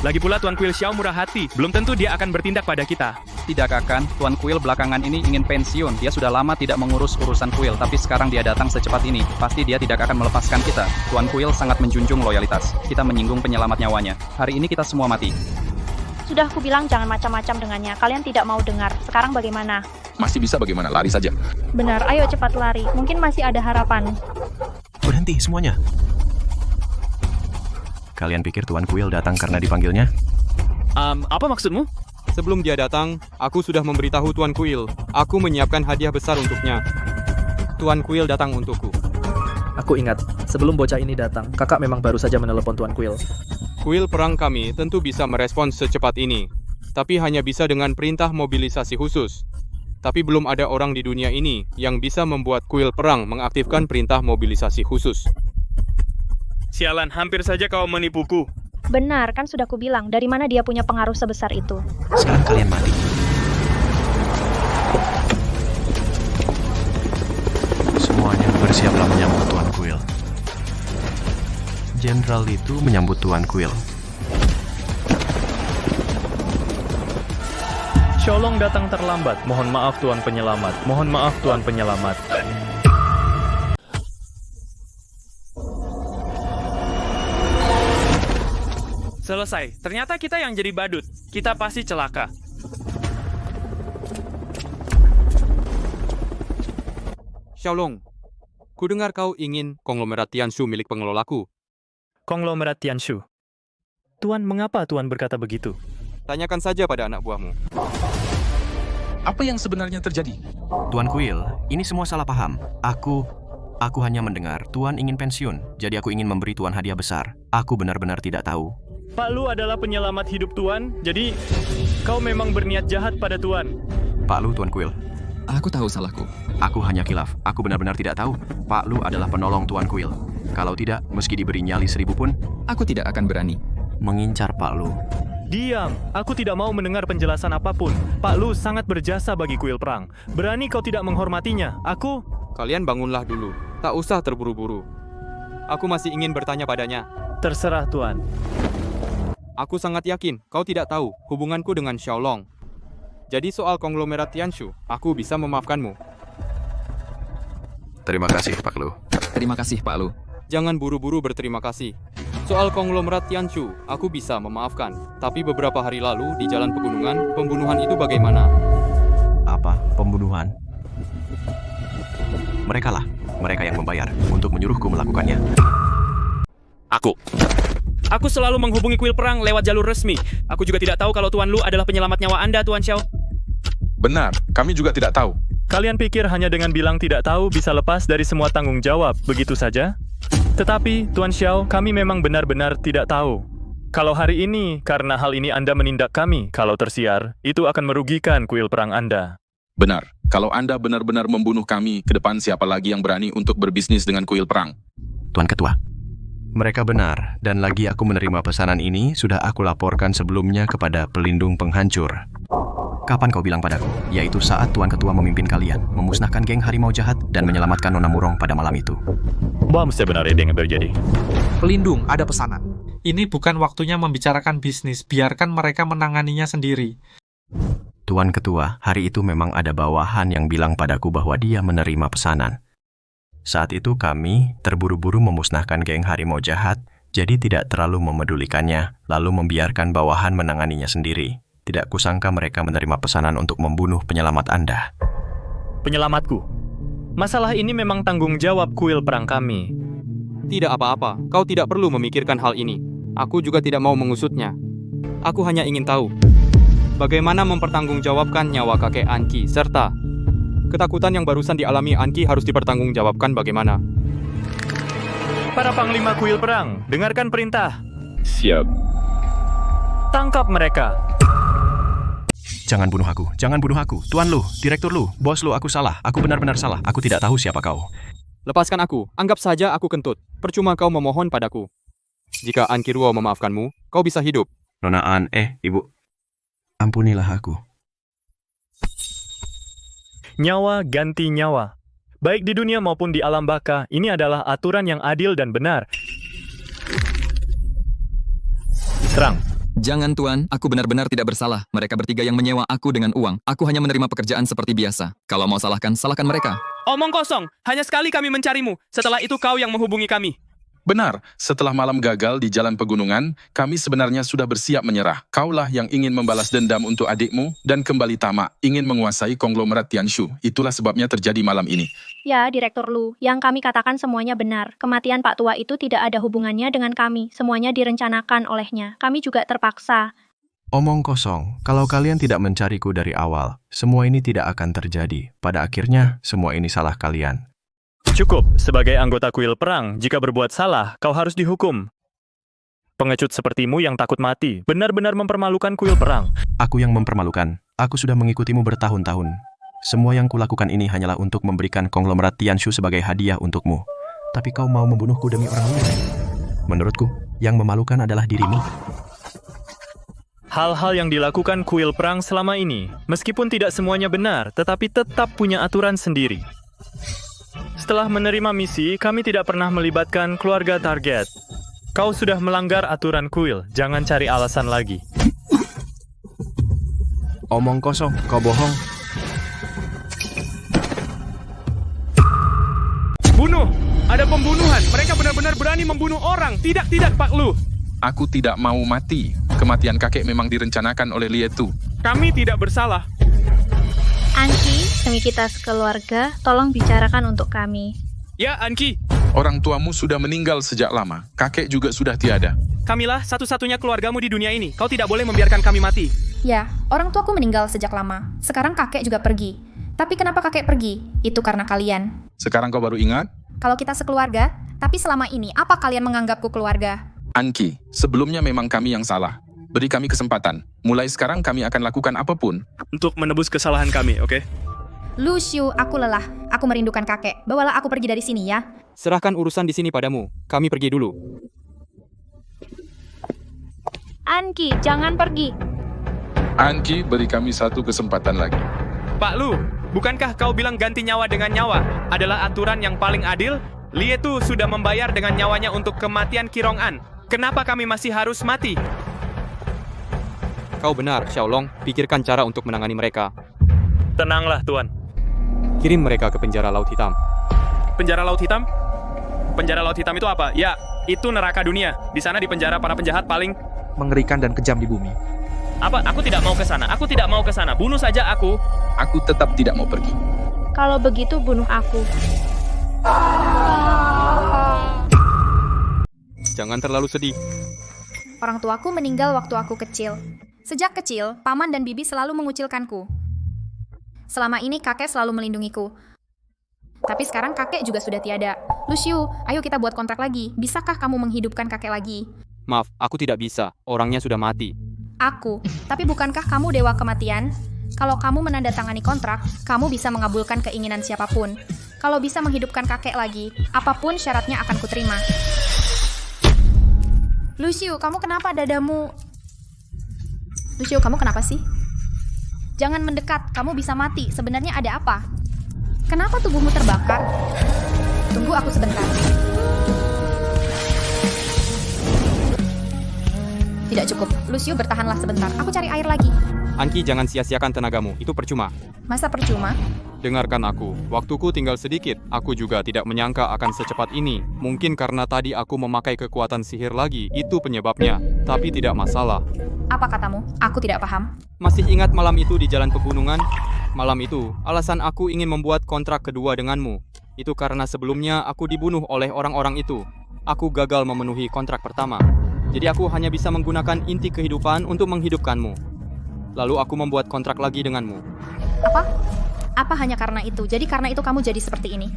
Lagi pula Tuan Kuil Xiao murah hati. Belum tentu dia akan bertindak pada kita. Tidak akan. Tuan Kuil belakangan ini ingin pensiun. Dia sudah lama tidak mengurus urusan kuil, tapi sekarang dia datang secepat ini. Pasti dia tidak akan melepaskan kita. Tuan Kuil sangat menjunjung loyalitas. Kita menyinggung penyelamat nyawanya. Hari ini kita semua mati. Sudah aku bilang jangan macam-macam dengannya. Kalian tidak mau dengar. Sekarang bagaimana? Masih bisa bagaimana? Lari saja. Benar, ayo cepat lari. Mungkin masih ada harapan. Berhenti semuanya. Kalian pikir Tuan Kuil datang karena dipanggilnya? Apa maksudmu? Sebelum dia datang, aku sudah memberitahu Tuan Kuil. Aku menyiapkan hadiah besar untuknya. Tuan Kuil datang untukku. Aku ingat, sebelum bocah ini datang, kakak memang baru saja menelepon Tuan Kuil. Kuil perang kami tentu bisa merespons secepat ini. Tapi hanya bisa dengan perintah mobilisasi khusus. Tapi belum ada orang di dunia ini yang bisa membuat kuil perang mengaktifkan perintah mobilisasi khusus. Sialan, hampir saja kau menipuku. Benar, kan sudah kubilang, dari mana dia punya pengaruh sebesar itu. Sekarang kalian mati. Semuanya bersiaplah menyambut Tuan Kuil. Jenderal itu menyambut Tuan Kuil. Xiaolong datang terlambat. Mohon maaf Tuan Penyelamat. Mohon maaf Tuan Penyelamat. Selesai. Ternyata kita yang jadi badut. Kita pasti celaka. Xiaolong, kudengar kau ingin konglomerat Tianshu milik pengelolaku. Konglomerat Tianshu. Tuan, mengapa Tuan berkata begitu? Tanyakan saja pada anak buahmu. Apa yang sebenarnya terjadi? Tuan Kuil, ini semua salah paham. Aku hanya mendengar Tuan ingin pensiun, jadi aku ingin memberi Tuan hadiah besar. Aku benar-benar tidak tahu. Pak Lu adalah penyelamat hidup Tuan, jadi kau memang berniat jahat pada Tuan. Pak Lu, Tuan Kuil. Aku tahu salahku. Aku hanya kilaf. Aku benar-benar tidak tahu. Pak Lu adalah penolong Tuan Kuil. Kalau tidak, meski diberi nyali 1000 pun, aku tidak akan berani mengincar Pak Lu. Diam, aku tidak mau mendengar penjelasan apapun. Pak Lu sangat berjasa bagi kuil perang. Berani kau tidak menghormatinya? Kalian bangunlah dulu. Tak usah terburu-buru. Aku masih ingin bertanya padanya. Terserah Tuan. Aku sangat yakin kau tidak tahu hubunganku dengan Xiaolong. Jadi soal konglomerat Tianshu, aku bisa memaafkanmu. Terima kasih, Pak Lu. Terima kasih, Pak Lu. Jangan buru-buru berterima kasih. Soal konglomerat Tianshu, aku bisa memaafkan. Tapi beberapa hari lalu di jalan pegunungan, pembunuhan itu bagaimana? Apa? Pembunuhan? Mereka yang membayar untuk menyuruhku melakukannya. Aku selalu menghubungi kuil perang lewat jalur resmi. Aku juga tidak tahu kalau Tuan Lu adalah penyelamat nyawa Anda, Tuan Xiao. Benar, kami juga tidak tahu. Kalian pikir hanya dengan bilang tidak tahu bisa lepas dari semua tanggung jawab, begitu saja? Tetapi, Tuan Xiao, kami memang benar-benar tidak tahu. Kalau hari ini, karena hal ini Anda menindak kami, kalau tersiar, itu akan merugikan kuil perang Anda. Benar, kalau Anda benar-benar membunuh kami, ke depan siapa lagi yang berani untuk berbisnis dengan kuil perang? Tuan Ketua, mereka benar, dan lagi aku menerima pesanan ini, sudah aku laporkan sebelumnya kepada pelindung penghancur. Kapan kau bilang padaku? Yaitu saat Tuan Ketua memimpin kalian, memusnahkan geng harimau jahat dan menyelamatkan Nona Murong pada malam itu. Bom sebenarnya yang terjadi. Pelindung, ada pesanan. Ini bukan waktunya membicarakan bisnis, biarkan mereka menanganinya sendiri. Tuan Ketua, hari itu memang ada bawahan yang bilang padaku bahwa dia menerima pesanan. Saat itu kami terburu-buru memusnahkan geng harimau jahat, jadi tidak terlalu memedulikannya, lalu membiarkan bawahan menanganinya sendiri. Tidak kusangka mereka menerima pesanan untuk membunuh penyelamat Anda. Penyelamatku? Masalah ini memang tanggung jawab kuil perang kami. Tidak apa-apa, kau tidak perlu memikirkan hal ini. Aku juga tidak mau mengusutnya. Aku hanya ingin tahu bagaimana mempertanggungjawabkan nyawa kakek Anki, serta ketakutan yang barusan dialami Anki harus dipertanggungjawabkan bagaimana. Para panglima kuil perang, dengarkan perintah. Siap. Tangkap mereka. Jangan bunuh aku, jangan bunuh aku. Tuan Lu, Direktur Lu, Bos Lu, aku salah. Aku benar-benar salah. Aku tidak tahu siapa kau. Lepaskan aku, anggap saja aku kentut. Percuma kau memohon padaku. Jika Anki Ruo memaafkanmu, kau bisa hidup. Nona An, Ibu. Ampunilah aku. Nyawa ganti nyawa. Baik di dunia maupun di alam baka, ini adalah aturan yang adil dan benar. Terang. Jangan Tuan, aku benar-benar tidak bersalah. Mereka bertiga yang menyewa aku dengan uang. Aku hanya menerima pekerjaan seperti biasa. Kalau mau salahkan, salahkan mereka. Omong kosong, hanya sekali kami mencarimu. Setelah itu kau yang menghubungi kami. Benar, setelah malam gagal di jalan pegunungan, kami sebenarnya sudah bersiap menyerah. Kaulah yang ingin membalas dendam untuk adikmu dan kembali tamak, ingin menguasai konglomerat Tianshu. Itulah sebabnya terjadi malam ini. Ya, Direktur Lu, yang kami katakan semuanya benar. Kematian Pak Tua itu tidak ada hubungannya dengan kami. Semuanya direncanakan olehnya. Kami juga terpaksa. Omong kosong, kalau kalian tidak mencariku dari awal, semua ini tidak akan terjadi. Pada akhirnya, semua ini salah kalian. Cukup, sebagai anggota kuil perang, jika berbuat salah, kau harus dihukum. Pengecut sepertimu yang takut mati, benar-benar mempermalukan kuil perang. Aku yang mempermalukan. Aku sudah mengikutimu bertahun-tahun. Semua yang kulakukan ini hanyalah untuk memberikan konglomerat Tianshu sebagai hadiah untukmu. Tapi kau mau membunuhku demi orang lain. Menurutku, yang memalukan adalah dirimu. Hal-hal yang dilakukan kuil perang selama ini, meskipun tidak semuanya benar, tetapi tetap punya aturan sendiri. Setelah menerima misi, kami tidak pernah melibatkan keluarga target. Kau sudah melanggar aturan kuil, jangan cari alasan lagi. Omong kosong, kau bohong. Bunuh! Ada pembunuhan. Mereka benar-benar berani membunuh orang. Tidak, Pak Lu. Aku tidak mau mati. Kematian kakek memang direncanakan oleh Lietu. Kami tidak bersalah. Anki, demi kita sekeluarga, tolong bicarakan untuk kami. Ya, Anki. Orang tuamu sudah meninggal sejak lama. Kakek juga sudah tiada. Kamilah satu-satunya keluargamu di dunia ini. Kau tidak boleh membiarkan kami mati. Ya, orang tuaku meninggal sejak lama. Sekarang kakek juga pergi. Tapi kenapa kakek pergi? Itu karena kalian. Sekarang kau baru ingat? Kalau kita sekeluarga, tapi selama ini apa kalian menganggapku keluarga? Anki, sebelumnya memang kami yang salah. Beri kami kesempatan. Mulai sekarang kami akan lakukan apapun untuk menebus kesalahan kami, oke? Lu Xiu, aku lelah. Aku merindukan kakek. Bawalah aku pergi dari sini ya. Serahkan urusan di sini padamu. Kami pergi dulu. Anki, jangan pergi. Anki, beri kami satu kesempatan lagi. Pak Lu, bukankah kau bilang ganti nyawa dengan nyawa adalah aturan yang paling adil? Lietu sudah membayar dengan nyawanya untuk kematian Qirong An. Kenapa kami masih harus mati? Kau benar, Xiaolong. Pikirkan cara untuk menangani mereka. Tenanglah, Tuan. Kirim mereka ke penjara Laut Hitam. Penjara Laut Hitam? Penjara Laut Hitam itu apa? Ya, itu neraka dunia. Di sana di penjara para penjahat paling mengerikan dan kejam di bumi. Apa? Aku tidak mau ke sana. Aku tidak mau ke sana. Bunuh saja aku. Aku tetap tidak mau pergi. Kalau begitu bunuh aku. Jangan terlalu sedih. Orang tuaku meninggal waktu aku kecil. Sejak kecil, paman dan bibi selalu mengucilkanku. Selama ini kakek selalu melindungiku. Tapi sekarang kakek juga sudah tiada. Lu Xiu, ayo kita buat kontrak lagi. Bisakah kamu menghidupkan kakek lagi? Maaf, aku tidak bisa. Orangnya sudah mati. Aku. Tapi bukankah kamu dewa kematian? Kalau kamu menandatangani kontrak, kamu bisa mengabulkan keinginan siapapun. Kalau bisa menghidupkan kakek lagi, apapun syaratnya akan kuterima. Lu Xiu, kamu kenapa dadamu? Lu Xiu, kamu kenapa sih? Jangan mendekat, kamu bisa mati. Sebenarnya ada apa? Kenapa tubuhmu terbakar? Tunggu aku sebentar. Tidak cukup. Lucio, bertahanlah sebentar. Aku cari air lagi. Anki, jangan sia-siakan tenagamu. Itu percuma. Masa percuma? Dengarkan aku. Waktuku tinggal sedikit. Aku juga tidak menyangka akan secepat ini. Mungkin karena tadi aku memakai kekuatan sihir lagi. Itu penyebabnya. Tapi tidak masalah. Apa katamu? Aku tidak paham. Masih ingat malam itu di jalan pegunungan? Malam itu, alasan aku ingin membuat kontrak kedua denganmu. Itu karena sebelumnya aku dibunuh oleh orang-orang itu. Aku gagal memenuhi kontrak pertama. Jadi aku hanya bisa menggunakan inti kehidupan untuk menghidupkanmu. Lalu aku membuat kontrak lagi denganmu. Apa? Apa hanya karena itu? Jadi karena itu kamu jadi seperti ini?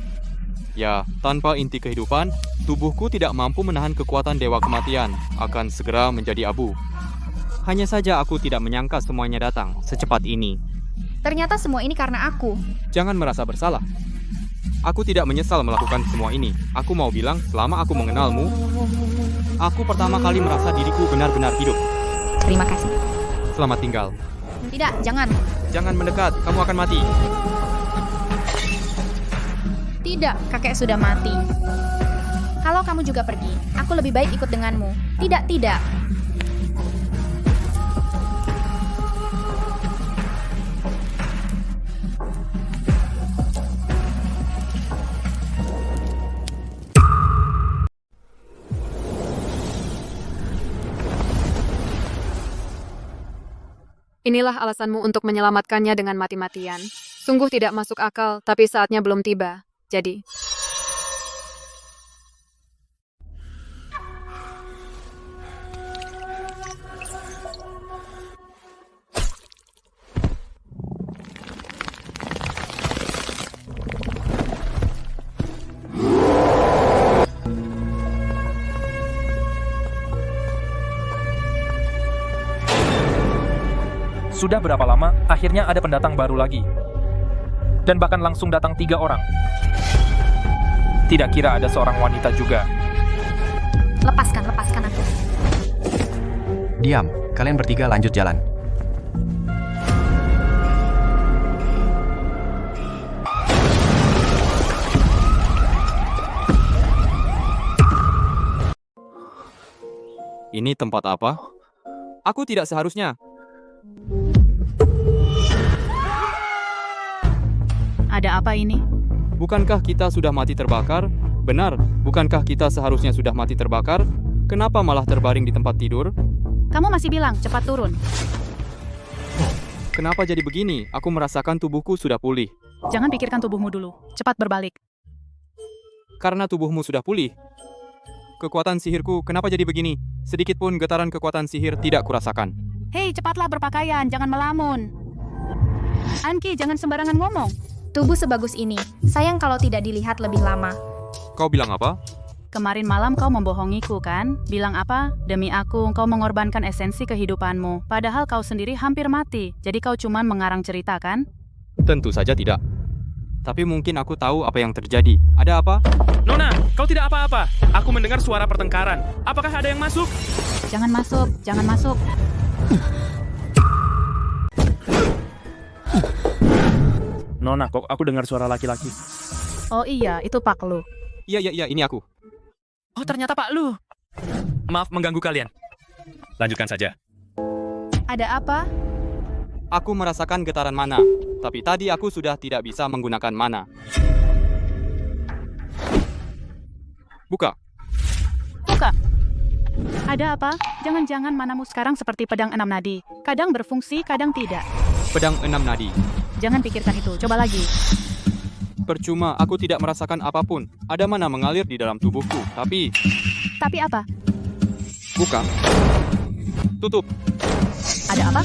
Ya, tanpa inti kehidupan, tubuhku tidak mampu menahan kekuatan dewa kematian. Akan segera menjadi abu. Hanya saja aku tidak menyangka semuanya datang secepat ini. Ternyata semua ini karena aku. Jangan merasa bersalah. Aku tidak menyesal melakukan semua ini. Aku mau bilang, selama aku mengenalmu, aku pertama kali merasa diriku benar-benar hidup. Terima kasih. Selamat tinggal. Tidak, jangan. Jangan mendekat, kamu akan mati. Tidak, kakek sudah mati. Kalau kamu juga pergi, aku lebih baik ikut denganmu. Tidak, tidak. Inilah alasanmu untuk menyelamatkannya dengan mati-matian. Sungguh tidak masuk akal, tapi saatnya belum tiba. Jadi... Sudah berapa lama, akhirnya ada pendatang baru lagi. Dan bahkan langsung datang 3 orang. Tidak kira ada seorang wanita juga. Lepaskan aku. Diam, kalian bertiga lanjut jalan. Ini tempat apa? Aku tidak seharusnya. Ada apa ini? Bukankah kita sudah mati terbakar? Benar, bukankah kita seharusnya sudah mati terbakar? Kenapa malah terbaring di tempat tidur? Kamu masih bilang cepat turun. Kenapa jadi begini? Aku merasakan tubuhku sudah pulih. Jangan pikirkan tubuhmu dulu. Cepat berbalik. Karena tubuhmu sudah pulih. Kekuatan sihirku kenapa jadi begini? Sedikit pun getaran kekuatan sihir tidak kurasakan. Hei, cepatlah berpakaian, jangan melamun. Anki, jangan sembarangan ngomong. Tubuh sebagus ini, sayang kalau tidak dilihat lebih lama. Kau bilang apa? Kemarin malam kau membohongiku kan? Bilang apa? Demi aku, kau mengorbankan esensi kehidupanmu. Padahal kau sendiri hampir mati. Jadi kau cuman mengarang cerita kan? Tentu saja tidak. Tapi mungkin aku tahu apa yang terjadi. Ada apa? Nona, kau tidak apa-apa. Aku mendengar suara pertengkaran. Apakah ada yang masuk? Jangan masuk, jangan masuk. Nona, kok aku dengar suara laki-laki? Oh iya, itu Pak Lu. Iya, ini aku. Oh, ternyata Pak Lu. Maaf mengganggu kalian. Lanjutkan saja. Ada apa? Aku merasakan getaran mana, tapi tadi aku sudah tidak bisa menggunakan mana. Buka. Buka. Ada apa? Jangan-jangan manamu sekarang seperti pedang 6 nadi. Kadang berfungsi, kadang tidak. Pedang 6 nadi. Jangan pikirkan itu, coba lagi. Percuma, aku tidak merasakan apapun. Ada mana mengalir di dalam tubuhku, tapi... Tapi apa? Buka. Tutup. Ada apa?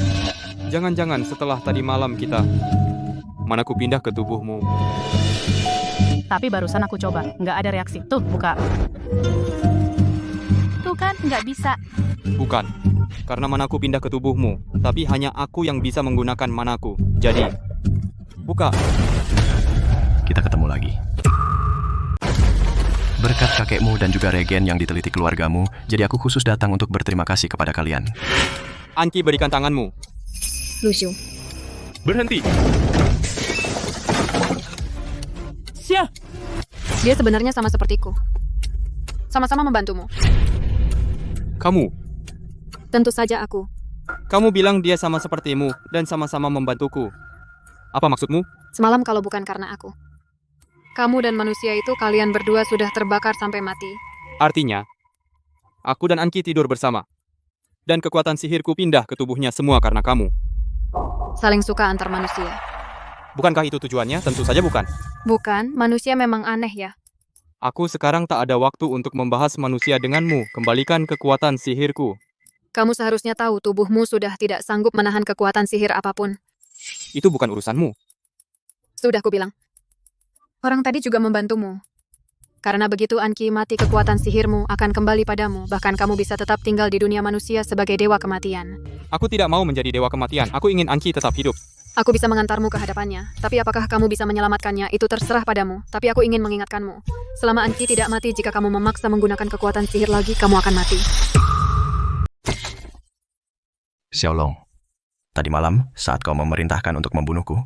Jangan-jangan setelah tadi malam kita... Manaku pindah ke tubuhmu. Tapi barusan aku coba, nggak ada reaksi. Tuh, buka. Tuh kan, nggak bisa. Bukan. Karena manaku pindah ke tubuhmu. Tapi hanya aku yang bisa menggunakan manaku. Jadi... Buka. Kita ketemu lagi. Berkat kakekmu dan juga regen yang diteliti keluargamu, jadi aku khusus datang untuk berterima kasih kepada kalian. Anki, berikan tanganmu. Lucio. Berhenti. Sia. Dia sebenarnya sama sepertiku. Sama-sama membantumu. Kamu. Tentu saja aku. Kamu bilang dia sama sepertimu dan sama-sama membantuku. Apa maksudmu? Semalam kalau bukan karena aku. Kamu dan manusia itu kalian berdua sudah terbakar sampai mati. Artinya, aku dan Anki tidur bersama. Dan kekuatan sihirku pindah ke tubuhnya semua karena kamu. Saling suka antar manusia. Bukankah itu tujuannya? Tentu saja bukan. Bukan, manusia memang aneh ya. Aku sekarang tak ada waktu untuk membahas manusia denganmu. Kembalikan kekuatan sihirku. Kamu seharusnya tahu tubuhmu sudah tidak sanggup menahan kekuatan sihir apapun. Itu bukan urusanmu. Sudah kubilang. Orang tadi juga membantumu. Karena begitu Anki mati, kekuatan sihirmu akan kembali padamu. Bahkan kamu bisa tetap tinggal di dunia manusia sebagai dewa kematian. Aku tidak mau menjadi dewa kematian. Aku ingin Anki tetap hidup. Aku bisa mengantarmu ke hadapannya. Tapi apakah kamu bisa menyelamatkannya? Itu terserah padamu. Tapi aku ingin mengingatkanmu. Selama Anki tidak mati, jika kamu memaksa menggunakan kekuatan sihir lagi, kamu akan mati. Xiaolong, tadi malam saat kau memerintahkan untuk membunuhku,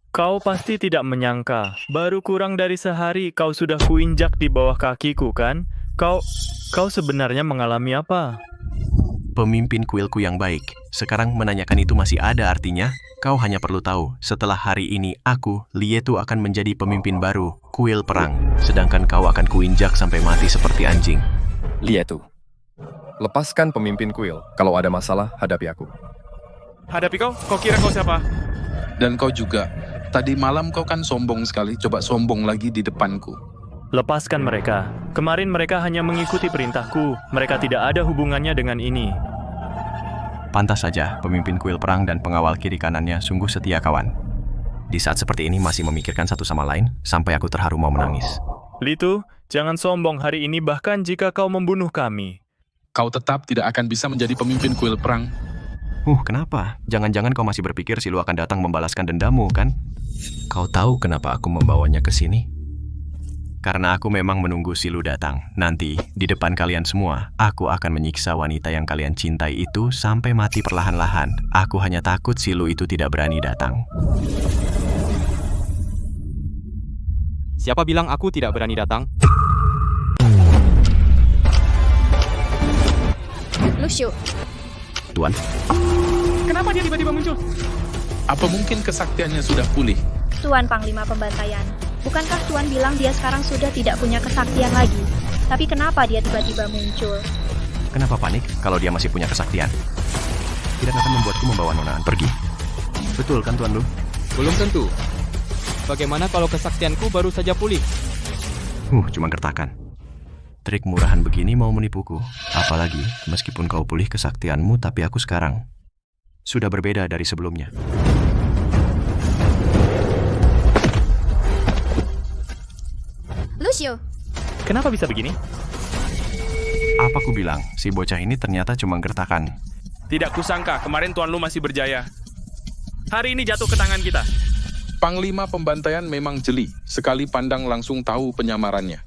Kau pasti tidak menyangka, baru kurang dari sehari kau sudah kuinjak di bawah kakiku kan? Kau sebenarnya mengalami apa? pemimpin kuilku yang baik, sekarang menanyakan itu masih ada artinya? Kau hanya perlu tahu, setelah hari ini aku, Lietu akan menjadi pemimpin baru, kuil perang, sedangkan kau akan kuinjak sampai mati seperti anjing. Lietu, lepaskan pemimpin kuil. Kalau ada masalah, hadapi aku. Hadapi kau? Kau kira kau siapa? Dan kau juga. Tadi malam kau kan sombong sekali, coba sombong lagi di depanku. Lepaskan mereka. Kemarin mereka hanya mengikuti perintahku. Mereka tidak ada hubungannya dengan ini. Pantas saja, pemimpin kuil perang dan pengawal kiri kanannya sungguh setia kawan. Di saat seperti ini masih memikirkan satu sama lain, sampai aku terharu mau menangis. Litu, jangan sombong hari ini bahkan jika kau membunuh kami. Kau tetap tidak akan bisa menjadi pemimpin kuil perang. Kenapa? Jangan-jangan kau masih berpikir si Lu akan datang membalaskan dendammu, kan? Kau tahu kenapa aku membawanya ke sini? Karena aku memang menunggu Silu datang. Nanti, di depan kalian semua, aku akan menyiksa wanita yang kalian cintai itu sampai mati perlahan-lahan. Aku hanya takut Silu itu tidak berani datang. Siapa bilang aku tidak berani datang? Lucio, Tuan, Kenapa dia tiba-tiba muncul? Apa mungkin kesaktiannya sudah pulih? Tuan Panglima Pembantaian, bukankah Tuan bilang dia sekarang sudah tidak punya kesaktian lagi? Tapi kenapa dia tiba-tiba muncul? kenapa panik kalau dia masih punya kesaktian? Tidak akan membuatku membawa Nona An pergi. Betul kan, Tuan Lu? Belum tentu. Bagaimana kalau kesaktianku baru saja pulih? Cuma gertakan. Trik murahan begini mau menipuku. Apalagi, meskipun kau pulih kesaktianmu, tapi aku sekarang sudah berbeda dari sebelumnya. Lucio, Kenapa bisa begini? Apa ku bilang, si bocah ini ternyata cuma gertakan. Tidak kusangka kemarin Tuan Lu masih berjaya. Hari ini jatuh ke tangan kita. Panglima Pembantaian memang jeli. Sekali pandang langsung tahu penyamarannya.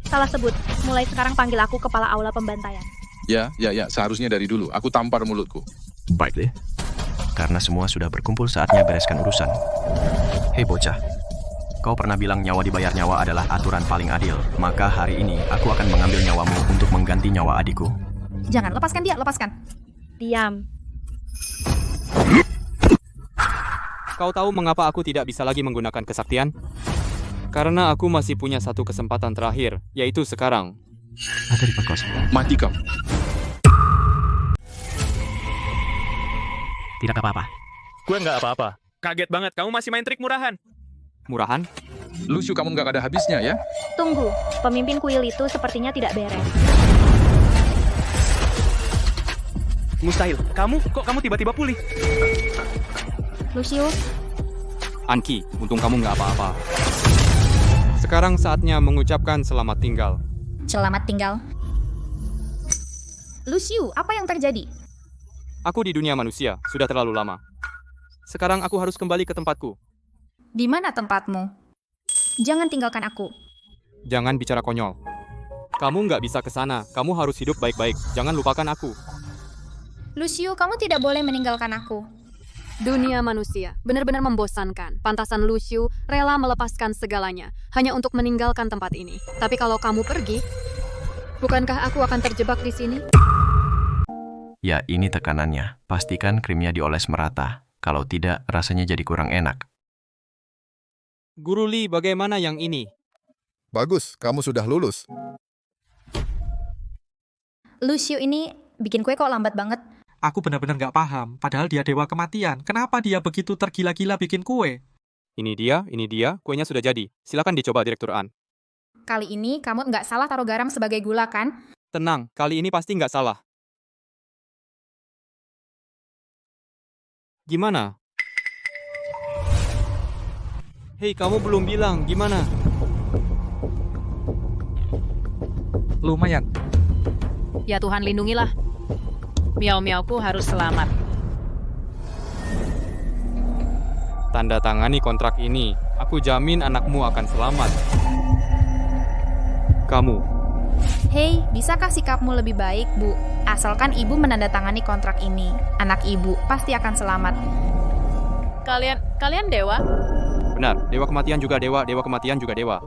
Salah sebut, mulai sekarang panggil aku Kepala Aula Pembantaian. Ya, seharusnya dari dulu. Aku tampar mulutku. Baik deh. Karena semua sudah berkumpul, saatnya bereskan urusan. Hei bocah, kau pernah bilang nyawa dibayar nyawa adalah aturan paling adil. Maka hari ini aku akan mengambil nyawamu untuk mengganti nyawa adikku. jangan, lepaskan dia, lepaskan. Diam. Kau tahu mengapa aku tidak bisa lagi menggunakan kesaktian? Karena aku masih punya satu kesempatan terakhir, yaitu sekarang. Ada di kos. Mati kau. Tidak apa-apa. Gue nggak apa-apa. Kaget banget, kamu masih main trik murahan. Murahan? Lucio, kamu nggak ada habisnya ya? Tunggu, pemimpin kuil itu sepertinya tidak beres. Mustahil, kok kamu tiba-tiba pulih? Lucio, Anki, untung kamu nggak apa-apa. Sekarang saatnya mengucapkan selamat tinggal. Selamat tinggal. Lucio, apa yang terjadi? Aku di dunia manusia, sudah terlalu lama. Sekarang aku harus kembali ke tempatku. Di mana tempatmu? Jangan tinggalkan aku. Jangan bicara konyol. Kamu nggak bisa ke sana, kamu harus hidup baik-baik. Jangan lupakan aku. Lucio, kamu tidak boleh meninggalkan aku. Dunia manusia benar-benar membosankan. Pantasan Lucio rela melepaskan segalanya hanya untuk meninggalkan tempat ini. Tapi kalau kamu pergi, bukankah aku akan terjebak di sini? Ya, ini tekanannya. Pastikan krimnya dioles merata. Kalau tidak, rasanya jadi kurang enak. Guru Li, bagaimana yang ini? Bagus, kamu sudah lulus. Lucio ini bikin kue kok lambat banget. Aku benar-benar nggak paham, padahal dia dewa kematian. Kenapa dia begitu tergila-gila bikin kue? Ini dia, kuenya sudah jadi. Silakan dicoba, Direktur An. Kali ini kamu nggak salah taruh garam sebagai gula, kan? Tenang, kali ini pasti nggak salah. Gimana? Hei, kamu belum bilang, gimana? Lumayan. Ya Tuhan, lindungilah. Miau-miauku harus selamat. Tanda tangani kontrak ini. Aku jamin anakmu akan selamat. Kamu. Hei, bisakah sikapmu lebih baik, Bu? Asalkan ibu menandatangani kontrak ini, anak ibu pasti akan selamat. Kalian dewa? Benar, dewa kematian juga dewa, dewa kematian juga dewa.